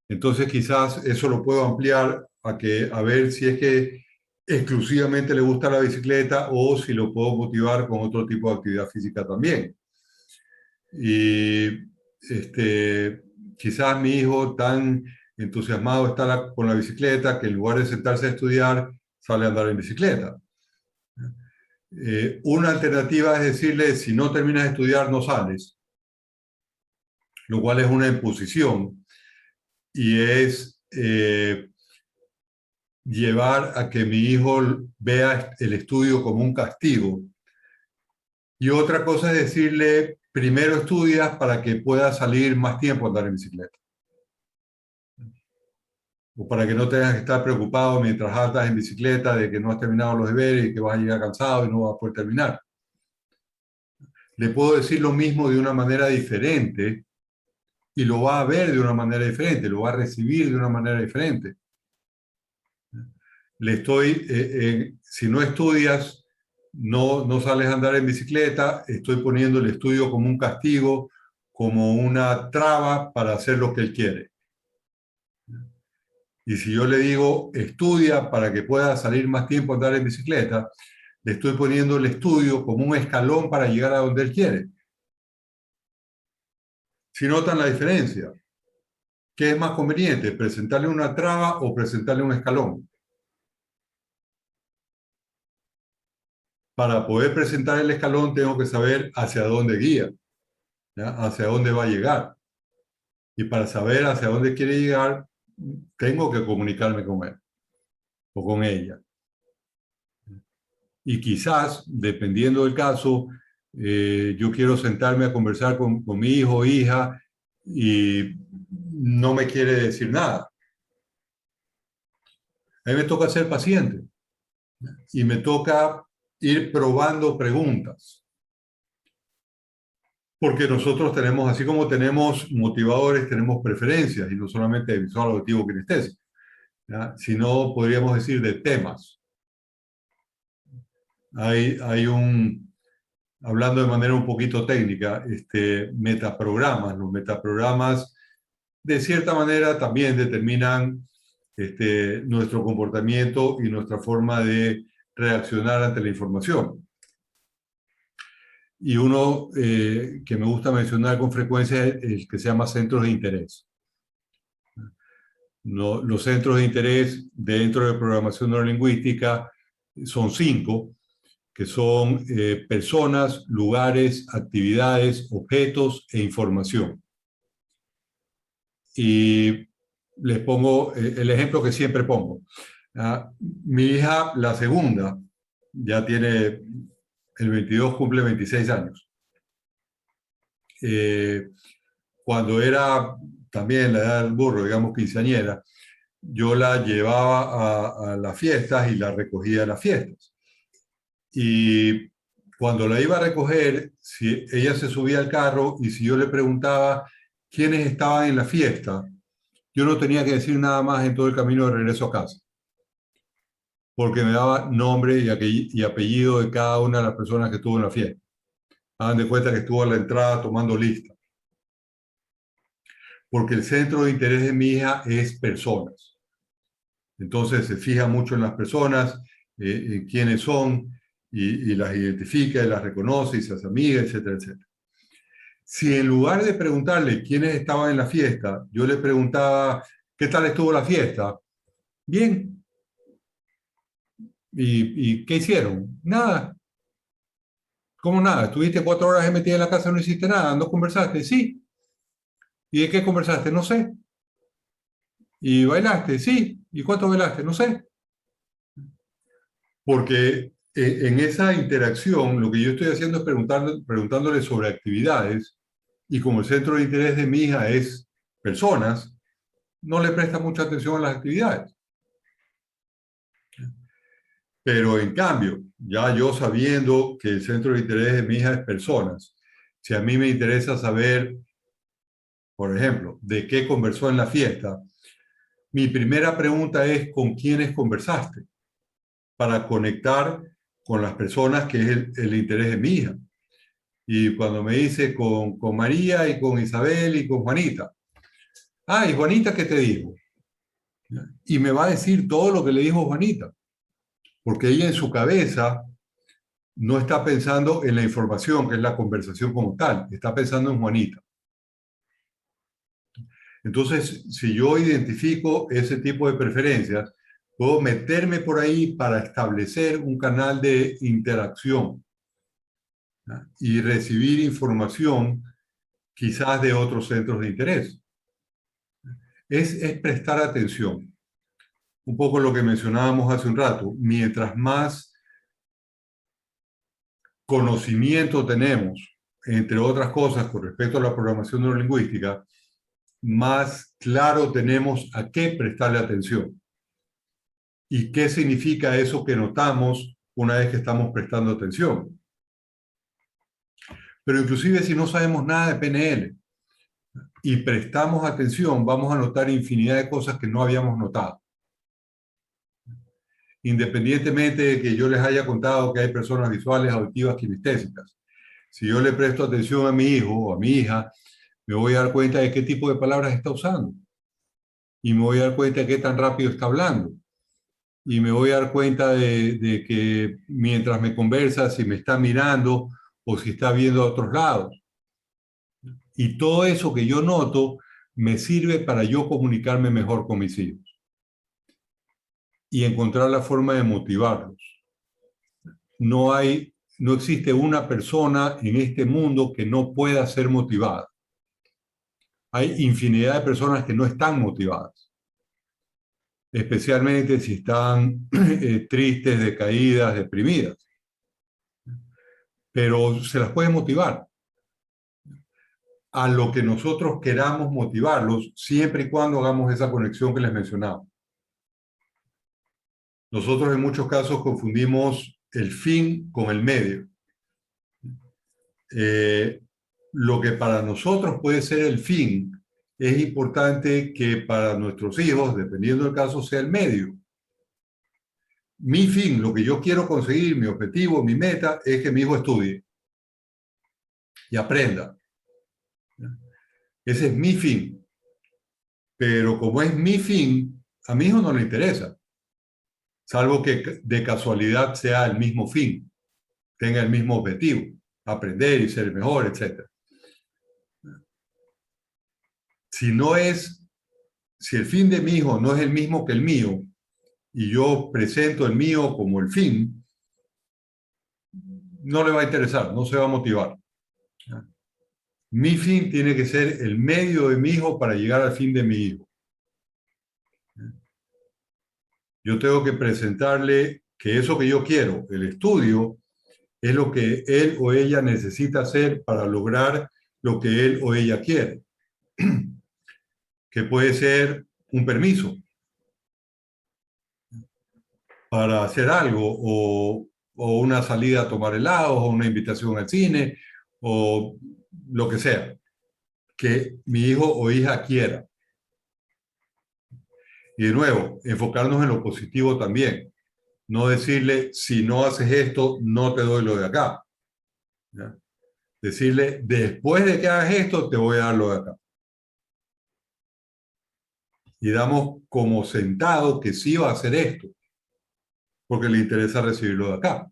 Entonces quizás eso lo puedo ampliar a ver si es que exclusivamente le gusta la bicicleta o si lo puedo motivar con otro tipo de actividad física también. Y quizás mi hijo tan entusiasmado está con la bicicleta que en lugar de sentarse a estudiar, sale a andar en bicicleta. Una alternativa es decirle, si no terminas de estudiar, no sales, lo cual es una imposición y es llevar a que mi hijo vea el estudio como un castigo. Y otra cosa es decirle, primero estudias para que puedas salir más tiempo a andar en bicicleta. O para que no tengas que estar preocupado mientras andas en bicicleta de que no has terminado los deberes y que vas a llegar cansado y no vas a poder terminar. Le puedo decir lo mismo de una manera diferente y lo va a ver de una manera diferente, lo va a recibir de una manera diferente. Si no estudias, no sales a andar en bicicleta, estoy poniendo el estudio como un castigo, como una traba para hacer lo que él quiere. Y si yo le digo, estudia para que pueda salir más tiempo a andar en bicicleta, le estoy poniendo el estudio como un escalón para llegar a donde él quiere. Si notan la diferencia, ¿qué es más conveniente? ¿Presentarle una traba o presentarle un escalón? Para poder presentar el escalón tengo que saber hacia dónde guía, ¿ya? Hacia dónde va a llegar. Y para saber hacia dónde quiere llegar, tengo que comunicarme con él o con ella. Y quizás, dependiendo del caso, yo quiero sentarme a conversar con mi hijo o hija y no me quiere decir nada. A mí me toca ser paciente y me toca ir probando preguntas. Porque nosotros tenemos, así como tenemos motivadores, tenemos preferencias, y no solamente de visual, auditivo, kinestésico, sino podríamos decir de temas. Hay hablando de manera un poquito técnica, metaprogramas. Los metaprogramas, de cierta manera, también determinan nuestro comportamiento y nuestra forma de reaccionar ante la información. Y uno que me gusta mencionar con frecuencia es el que se llama centros de interés. Los centros de interés dentro de programación neurolingüística son 5, que son personas, lugares, actividades, objetos e información. Y les pongo el ejemplo que siempre pongo. Mi hija, la segunda, ya tiene, el 22 cumple 26 años. Cuando era también la edad del burro, digamos quinceañera, yo la llevaba a las fiestas y la recogía a las fiestas. Y cuando la iba a recoger, si ella se subía al carro y si yo le preguntaba quiénes estaban en la fiesta, yo no tenía que decir nada más en todo el camino de regreso a casa. porque me daba nombre y apellido de cada una de las personas que estuvo en la fiesta. Hagan de cuenta que estuvo a la entrada tomando lista. Porque el centro de interés de mi hija es personas. Entonces se fija mucho en las personas, en quiénes son, y las identifica, y las reconoce, y se hace amiga, etcétera, etcétera. Si en lugar de preguntarle quiénes estaban en la fiesta, yo le preguntaba, ¿qué tal estuvo la fiesta? Bien. ¿Y qué hicieron? Nada. ¿Cómo nada? ¿Estuviste 4 horas metida en la casa y no hiciste nada? ¿No conversaste? Sí. ¿Y de qué conversaste? No sé. ¿Y bailaste? Sí. ¿Y cuánto bailaste? No sé. Porque en esa interacción lo que yo estoy haciendo es preguntándole sobre actividades, y como el centro de interés de mi hija es personas, no le presta mucha atención a las actividades. Pero en cambio, ya yo sabiendo que el centro de interés de mi hija es personas, si a mí me interesa saber, por ejemplo, de qué conversó en la fiesta, mi primera pregunta es ¿con quiénes conversaste? Para conectar con las personas que es el interés de mi hija. Y cuando me dice con María y con Isabel y con Juanita. Ah, ¿y Juanita qué te dijo? Y me va a decir todo lo que le dijo Juanita, porque ella en su cabeza no está pensando en la información, que es la conversación como tal, está pensando en Juanita. Entonces, si yo identifico ese tipo de preferencias, puedo meterme por ahí para establecer un canal de interacción, ¿no? Y recibir información quizás de otros centros de interés. Es prestar atención. Un poco lo que mencionábamos hace un rato. Mientras más conocimiento tenemos, entre otras cosas, con respecto a la programación neurolingüística, más claro tenemos a qué prestarle atención. ¿Y qué significa eso que notamos una vez que estamos prestando atención? Pero inclusive si no sabemos nada de PNL y prestamos atención, vamos a notar infinidad de cosas que no habíamos notado. Independientemente de que yo les haya contado que hay personas visuales, auditivas, kinestésicas. Si yo le presto atención a mi hijo o a mi hija, me voy a dar cuenta de qué tipo de palabras está usando. Y me voy a dar cuenta de qué tan rápido está hablando. Y me voy a dar cuenta de que mientras me conversa, si me está mirando o si está viendo a otros lados. Y todo eso que yo noto me sirve para yo comunicarme mejor con mis hijos y encontrar la forma de motivarlos. No existe una persona en este mundo que no pueda ser motivada. Hay infinidad de personas que no están motivadas, especialmente si están tristes, decaídas, deprimidas. Pero se las puede motivar a lo que nosotros queramos motivarlos, siempre y cuando hagamos esa conexión que les mencionaba. Nosotros en muchos casos confundimos el fin con el medio. Lo que para nosotros puede ser el fin, es importante que para nuestros hijos, dependiendo del caso, sea el medio. Mi fin, lo que yo quiero conseguir, mi objetivo, mi meta, es que mi hijo estudie y aprenda. Ese es mi fin. Pero como es mi fin, a mi hijo no le interesa, salvo que de casualidad sea el mismo fin, tenga el mismo objetivo, aprender y ser mejor, etc. Si el fin de mi hijo no es el mismo que el mío, y yo presento el mío como el fin, no le va a interesar, no se va a motivar. Mi fin tiene que ser el medio de mi hijo para llegar al fin de mi hijo. Yo tengo que presentarle que eso que yo quiero, el estudio, es lo que él o ella necesita hacer para lograr lo que él o ella quiere. Que puede ser un permiso para hacer algo, o una salida a tomar helado, o una invitación al cine, o lo que sea, que mi hijo o hija quiera. Y de nuevo, enfocarnos en lo positivo también. No decirle, si no haces esto, no te doy lo de acá. ¿Ya? Decirle, después de que hagas esto, te voy a dar lo de acá. Y damos como sentado que sí va a hacer esto, porque le interesa recibirlo de acá.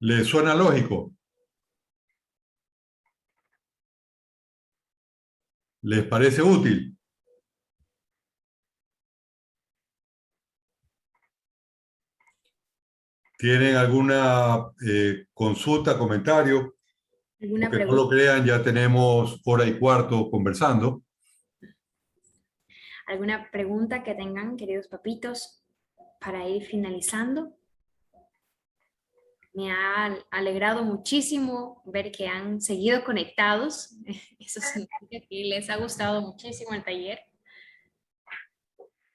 ¿Le suena lógico? ¿Les parece útil? ¿Tienen alguna consulta, comentario? ¿Alguna Porque no lo pregunta? crean, ya tenemos hora y cuarto conversando. ¿Alguna pregunta que tengan, queridos papitos, para ir finalizando? Me ha alegrado muchísimo ver que han seguido conectados. Eso significa que les ha gustado muchísimo el taller.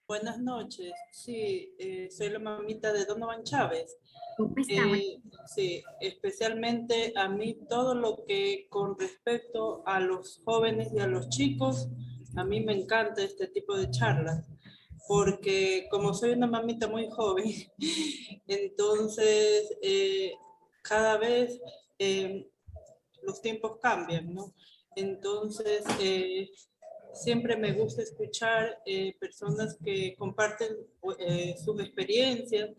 Buenas noches, sí, soy la mamita de Donovan Chávez. ¿Cómo están? Sí, especialmente a mí todo lo que con respecto a los jóvenes y a los chicos, a mí me encanta este tipo de charlas, porque como soy una mamita muy joven, entonces cada vez los tiempos cambian, ¿no? Entonces, siempre me gusta escuchar personas que comparten sus experiencias,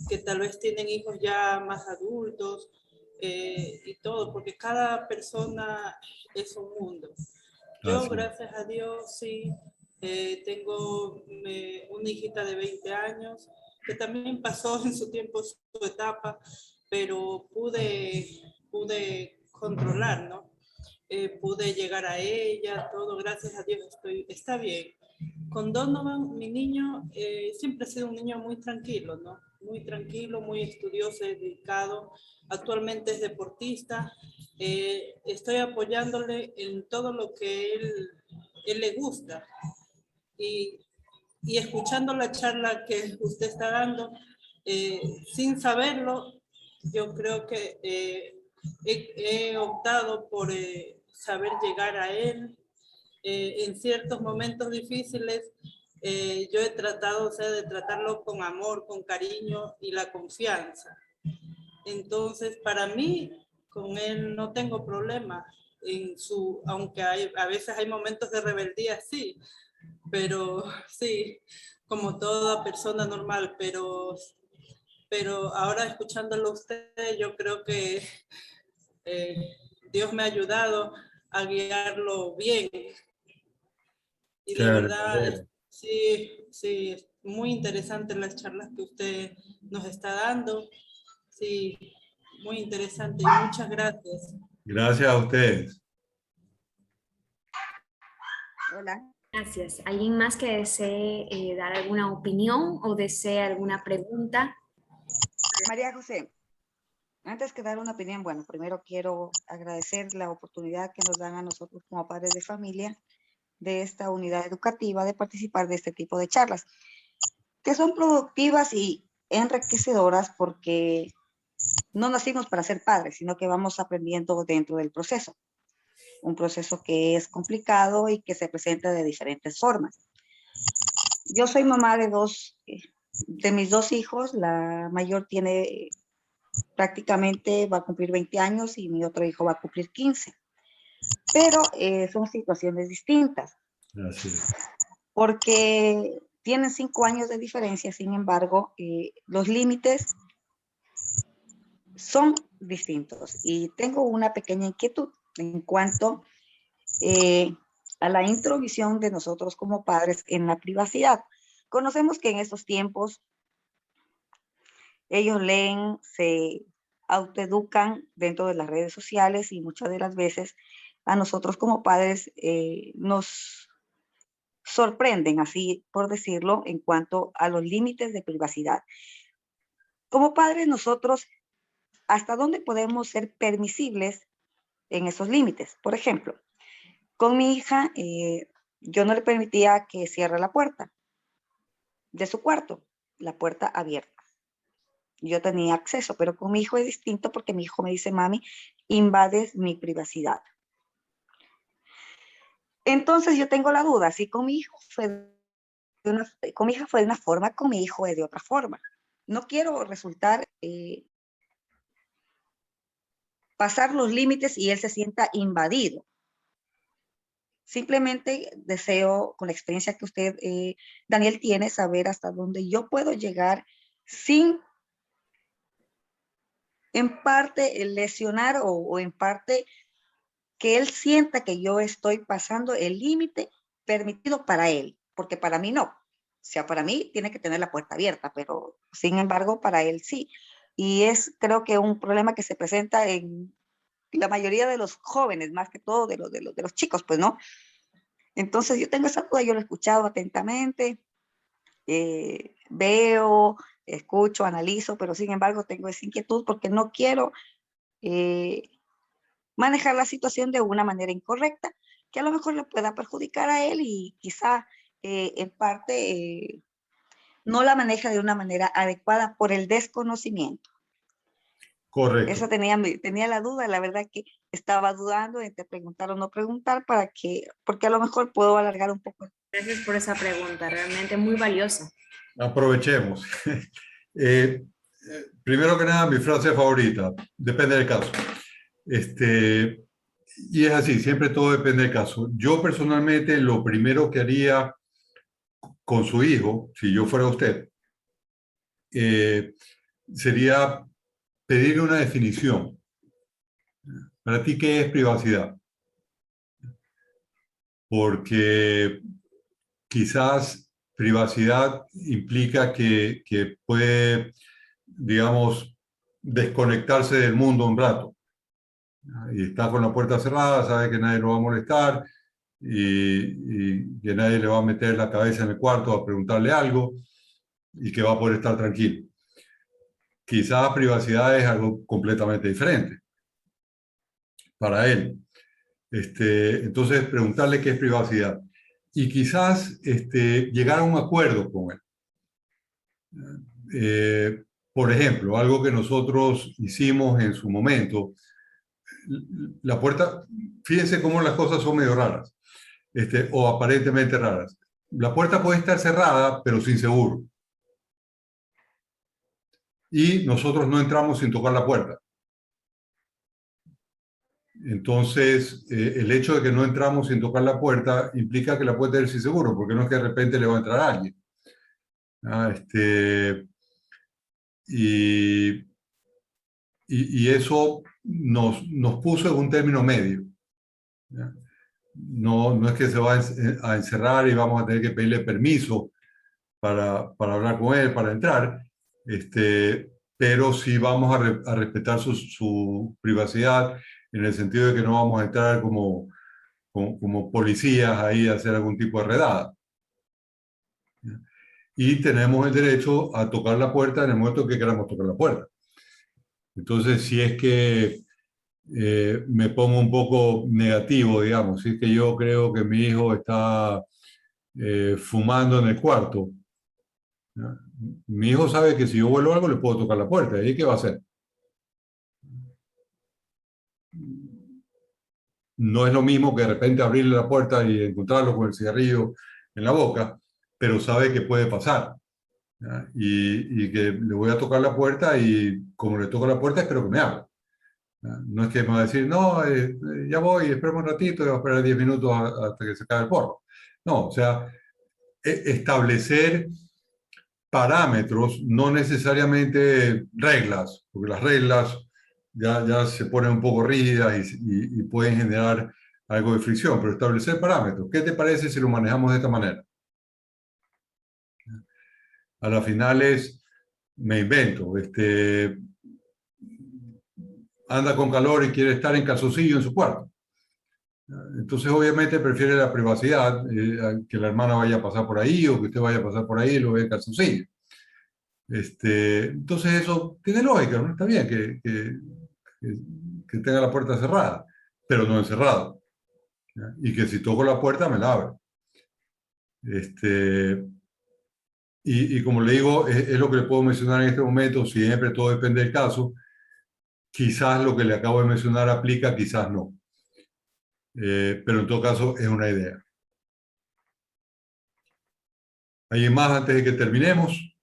que tal vez tienen hijos ya más adultos y todo, porque cada persona es un mundo. Yo, gracias a Dios, sí, tengo una hijita de 20 años que también pasó en su tiempo su etapa, pero pude controlar, ¿no? Pude llegar a ella, todo, gracias a Dios, está bien. Con Donovan, mi niño, siempre ha sido un niño muy tranquilo, ¿no? Muy tranquilo, muy estudioso, dedicado. Actualmente es deportista. Estoy apoyándole en todo lo que él le gusta. Y escuchando la charla que usted está dando, sin saberlo, yo creo que he optado por saber llegar a él. En ciertos momentos difíciles, yo he tratado, o sea, de tratarlo con amor, con cariño y la confianza. Entonces, para mí, con él no tengo problema. Aunque a veces hay momentos de rebeldía, sí, pero sí, como toda persona normal, pero ahora escuchándolo a usted, yo creo que eh, Dios me ha ayudado a guiarlo bien. Y de verdad, sí, sí, es muy interesante las charlas que usted nos está dando. Sí, muy interesante y muchas gracias. Gracias a ustedes. Hola. Gracias. ¿Alguien más que desee dar alguna opinión o desee alguna pregunta? María José, antes que dar una opinión, bueno, primero quiero agradecer la oportunidad que nos dan a nosotros como padres de familia de esta unidad educativa de participar de este tipo de charlas, que son productivas y enriquecedoras porque no nacimos para ser padres, sino que vamos aprendiendo dentro del proceso. Un proceso que es complicado y que se presenta de diferentes formas. Yo soy mamá de mis dos hijos. La mayor tiene prácticamente, va a cumplir 20 años y mi otro hijo va a cumplir 15. Pero son situaciones distintas. Gracias. Porque tienen 5 años de diferencia, sin embargo, los límites son distintos. Y tengo una pequeña inquietud en cuanto a la introvisión de nosotros como padres en la privacidad. Conocemos que en estos tiempos ellos leen, se autoeducan dentro de las redes sociales y muchas de las veces a nosotros como padres nos sorprenden, así por decirlo, en cuanto a los límites de privacidad. Como padres nosotros, ¿hasta dónde podemos ser permisibles en esos límites? Por ejemplo, con mi hija, yo no le permitía que cierre la puerta de su cuarto, la puerta abierta. Yo tenía acceso, pero con mi hijo es distinto porque mi hijo me dice, mami, invades mi privacidad. Entonces yo tengo la duda, si con mi hijo fue con mi hija fue de una forma, con mi hijo es de otra forma. No quiero resultar, pasar los límites y él se sienta invadido. Simplemente deseo, con la experiencia que usted, Daniel, tiene, saber hasta dónde yo puedo llegar sin, en parte, lesionar o en parte que él sienta que yo estoy pasando el límite permitido para él, porque para mí no. O sea, para mí tiene que tener la puerta abierta, pero sin embargo para él sí. Y es, creo que un problema que se presenta en la mayoría de los jóvenes, más que todo de los chicos, pues, ¿no? Entonces yo tengo esa duda, yo lo he escuchado atentamente, veo, escucho, analizo, pero sin embargo tengo esa inquietud porque no quiero manejar la situación de una manera incorrecta, que a lo mejor le pueda perjudicar a él y quizá en parte no la maneja de una manera adecuada por el desconocimiento. Correcto. Esa tenía la duda, la verdad que estaba dudando entre preguntar o no preguntar porque a lo mejor puedo alargar un poco. Gracias por esa pregunta, realmente muy valiosa. Aprovechemos. Primero que nada, mi frase favorita, depende del caso. Y es así, siempre todo depende del caso. Yo personalmente lo primero que haría con su hijo, si yo fuera usted, sería pedirle una definición. Para ti, ¿qué es privacidad? Porque quizás privacidad implica que puede, digamos, desconectarse del mundo un rato. Y está con la puerta cerrada, sabe que nadie lo va a molestar y que nadie le va a meter la cabeza en el cuarto a preguntarle algo y que va a poder estar tranquilo. Quizás privacidad es algo completamente diferente para él. Entonces, preguntarle qué es privacidad. Y quizás llegar a un acuerdo con él. Por ejemplo, algo que nosotros hicimos en su momento, la puerta, fíjense cómo las cosas son medio raras, o aparentemente raras. La puerta puede estar cerrada, pero sin seguro. Y nosotros no entramos sin tocar la puerta. Entonces, el hecho de que no entramos sin tocar la puerta implica que la puerta es sin seguro, porque no es que de repente le va a entrar a alguien. Y eso nos puso en un término medio. No es que se va a encerrar y vamos a tener que pedirle permiso para hablar con él, para entrar, pero sí vamos a respetar su privacidad en el sentido de que no vamos a entrar como policías ahí a hacer algún tipo de redada. Y tenemos el derecho a tocar la puerta en el momento que queramos tocar la puerta. Entonces, si es que me pongo un poco negativo, digamos, si es que yo creo que mi hijo está fumando en el cuarto, ¿no? Mi hijo sabe que si yo vuelo algo le puedo tocar la puerta. ¿Y qué va a hacer? No es lo mismo que de repente abrirle la puerta y encontrarlo con el cigarrillo en la boca, pero sabe que puede pasar. Y que le voy a tocar la puerta y como le toco la puerta espero que me abra. No es que me va a decir, no, ya voy, espera un ratito y voy a esperar 10 minutos hasta que se acabe el porro. No, o sea, establecer parámetros, no necesariamente reglas, porque las reglas ya se ponen un poco rígidas y pueden generar algo de fricción, pero establecer parámetros. ¿Qué te parece si lo manejamos de esta manera? A las finales me invento, anda con calor y quiere estar en calzoncillo en su cuarto. Entonces obviamente prefiere la privacidad, que la hermana vaya a pasar por ahí o que usted vaya a pasar por ahí y lo vea en calzoncillo. Entonces eso tiene lógica, ¿no? Está bien que tenga la puerta cerrada, pero no encerrada. Y que si toco la puerta me la abre. Y como le digo, es lo que le puedo mencionar en este momento, siempre todo depende del caso. Quizás lo que le acabo de mencionar aplica, quizás no. Pero en todo caso es una idea. ¿Alguien más antes de que terminemos?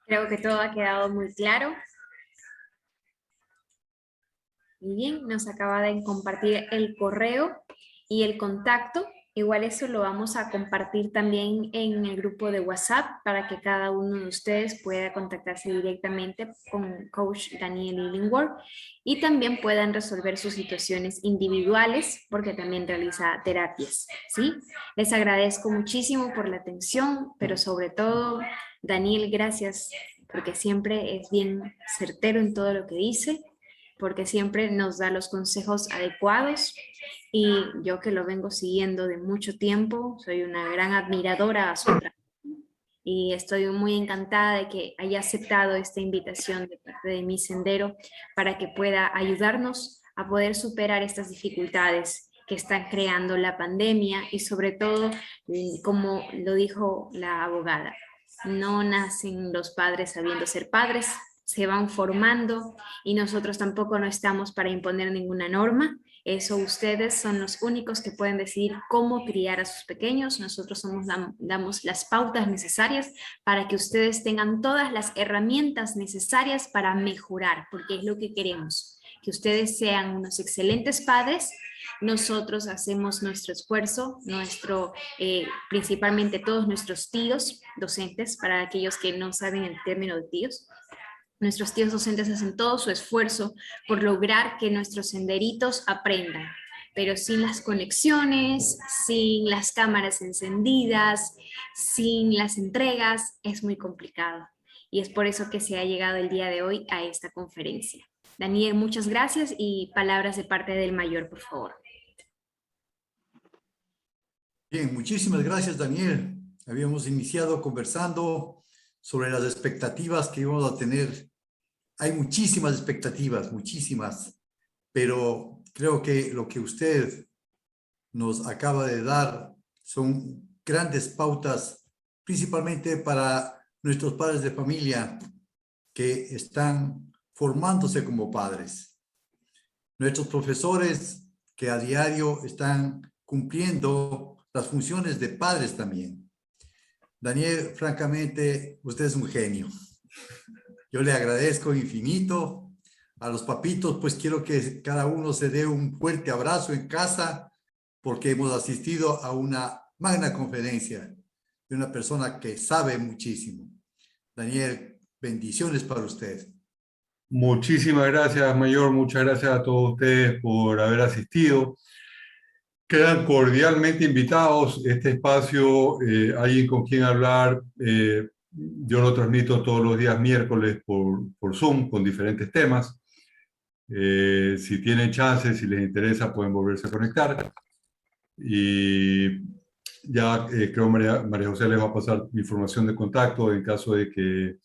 Creo que todo ha quedado muy claro. Muy bien, nos acaba de compartir el correo y el contacto. Igual eso lo vamos a compartir también en el grupo de WhatsApp para que cada uno de ustedes pueda contactarse directamente con Coach Daniel Illingworth y también puedan resolver sus situaciones individuales porque también realiza terapias, ¿sí? Les agradezco muchísimo por la atención, pero sobre todo, Daniel, gracias porque siempre es bien certero en todo lo que dice, porque siempre nos da los consejos adecuados. Y yo que lo vengo siguiendo de mucho tiempo, soy una gran admiradora a su trabajo y estoy muy encantada de que haya aceptado esta invitación de parte de Mi Sendero para que pueda ayudarnos a poder superar estas dificultades que están creando la pandemia y sobre todo, como lo dijo la abogada, no nacen los padres sabiendo ser padres, se van formando y nosotros tampoco no estamos para imponer ninguna norma. Eso ustedes son los únicos que pueden decidir cómo criar a sus pequeños. Nosotros damos las pautas necesarias para que ustedes tengan todas las herramientas necesarias para mejorar, porque es lo que queremos, que ustedes sean unos excelentes padres. Nosotros hacemos nuestro esfuerzo, principalmente todos nuestros tíos docentes, para aquellos que no saben el término de tíos. Nuestros tíos docentes hacen todo su esfuerzo por lograr que nuestros senderitos aprendan, pero sin las conexiones, sin las cámaras encendidas, sin las entregas, es muy complicado. Y es por eso que se ha llegado el día de hoy a esta conferencia. Daniel, muchas gracias y palabras de parte del mayor, por favor. Bien, muchísimas gracias, Daniel. Habíamos iniciado conversando sobre las expectativas que íbamos a tener. Hay muchísimas expectativas, muchísimas, pero creo que lo que usted nos acaba de dar son grandes pautas, principalmente para nuestros padres de familia que están formándose como padres. Nuestros profesores que a diario están cumpliendo las funciones de padres también. Daniel, francamente, usted es un genio. Yo le agradezco infinito. A los papitos, pues quiero que cada uno se dé un fuerte abrazo en casa porque hemos asistido a una magna conferencia de una persona que sabe muchísimo. Daniel, bendiciones para usted. Muchísimas gracias, Mayor. Muchas gracias a todos ustedes por haber asistido. Quedan cordialmente invitados. Este espacio, alguien con quien hablar, yo lo transmito todos los días miércoles por Zoom con diferentes temas. Si tienen chance, si les interesa, pueden volverse a conectar. Y ya creo María José les va a pasar información de contacto en caso de que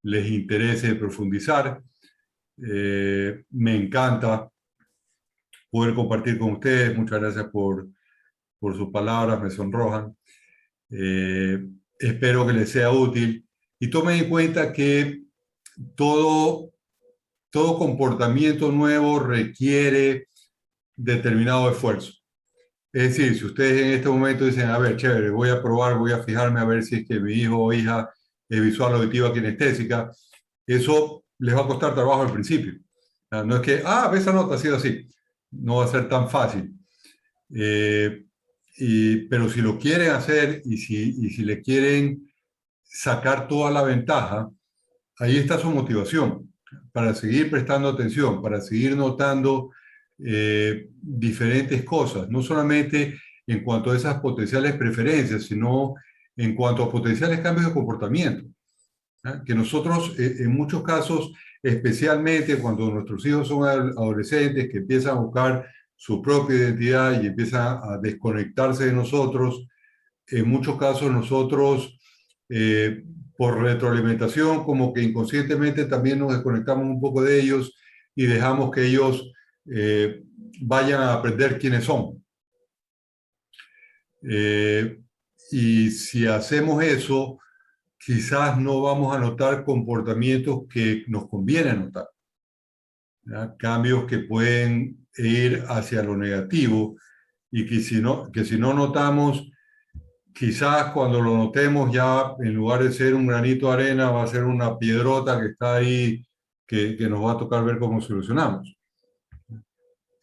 les interese profundizar. Me encanta poder compartir con ustedes. Muchas gracias por sus palabras, me sonrojan. Espero que les sea útil y tomen en cuenta que todo comportamiento nuevo requiere determinado esfuerzo. Es decir, si ustedes en este momento dicen, a ver, chévere, voy a probar, voy a fijarme a ver si es que mi hijo o hija es visual, auditiva, kinestésica, eso les va a costar trabajo al principio. No es que, esa nota ha sido así. No va a ser tan fácil. Pero si lo quieren hacer y si le quieren sacar toda la ventaja, ahí está su motivación para seguir prestando atención, para seguir notando diferentes cosas, no solamente en cuanto a esas potenciales preferencias, sino en cuanto a potenciales cambios de comportamiento. Que nosotros, en muchos casos, especialmente cuando nuestros hijos son adolescentes que empiezan a buscar su propia identidad y empiezan a desconectarse de nosotros, en muchos casos nosotros, por retroalimentación, como que inconscientemente también nos desconectamos un poco de ellos y dejamos que ellos vayan a aprender quiénes son. Y si hacemos eso, quizás no vamos a notar comportamientos que nos conviene notar. ¿ya? Cambios que pueden ir hacia lo negativo y que si no notamos, quizás cuando lo notemos ya, en lugar de ser un granito de arena, va a ser una piedrota que está ahí, que nos va a tocar ver cómo solucionamos.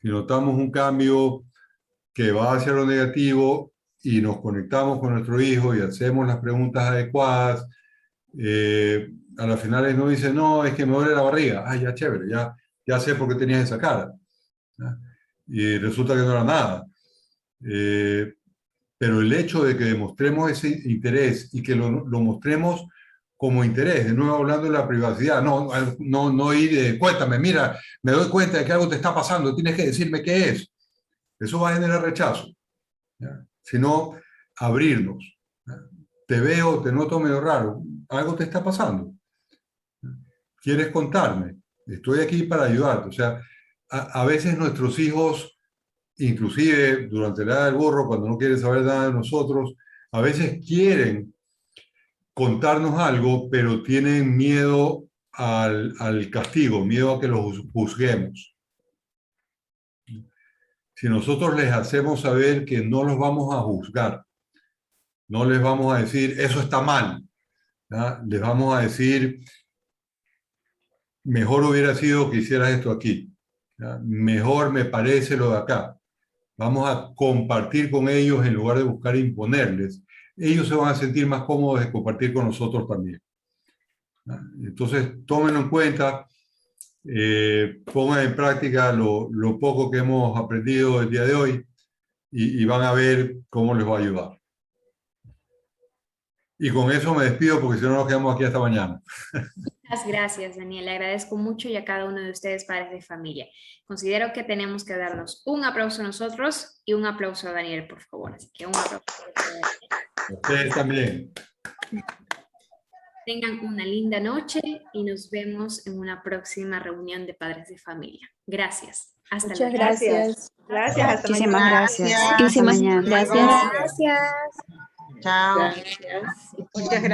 Si notamos un cambio que va hacia lo negativo y nos conectamos con nuestro hijo y hacemos las preguntas adecuadas, a las finales no dice, no, es que me duele la barriga. Ah, ya chévere, ya sé por qué tenías esa cara. ¿Ya? Y resulta que no era nada. Pero el hecho de que demostremos ese interés y que lo mostremos como interés, de nuevo hablando de la privacidad, no ir de, cuéntame, mira, me doy cuenta de que algo te está pasando, tienes que decirme qué es. Eso va a generar rechazo. ¿Ya? Sino abrirnos. ¿Ya? Te veo, te noto medio raro, algo te está pasando. ¿Ya? ¿Quieres contarme? Estoy aquí para ayudarte. O sea, a veces nuestros hijos, inclusive durante la edad del burro, cuando no quieren saber nada de nosotros, a veces quieren contarnos algo, pero tienen miedo al castigo, miedo a que los juzguemos. Si nosotros les hacemos saber que no los vamos a juzgar, no les vamos a decir, eso está mal, ¿ya? Les vamos a decir, mejor hubiera sido que hicieras esto aquí, ¿ya? Mejor me parece lo de acá. Vamos a compartir con ellos en lugar de buscar imponerles. Ellos se van a sentir más cómodos de compartir con nosotros también. ¿Ya? Entonces, tómenlo en cuenta, pongan en práctica lo poco que hemos aprendido el día de hoy y van a ver cómo les va a ayudar. Y con eso me despido porque si no nos quedamos aquí hasta mañana. Muchas gracias, Daniel. Le agradezco mucho y a cada uno de ustedes, padres de familia. Considero que tenemos que darnos un aplauso a nosotros y un aplauso a Daniel, por favor. Así que un aplauso a Daniel. Ustedes también. Tengan una linda noche y nos vemos en una próxima reunión de padres de familia. Gracias. Hasta Muchas luego. gracias. Gracias, hasta Muchísimas mañana. gracias. Gracias. Hasta mañana. Gracias. Gracias. Chao. Gracias. Muchas gracias.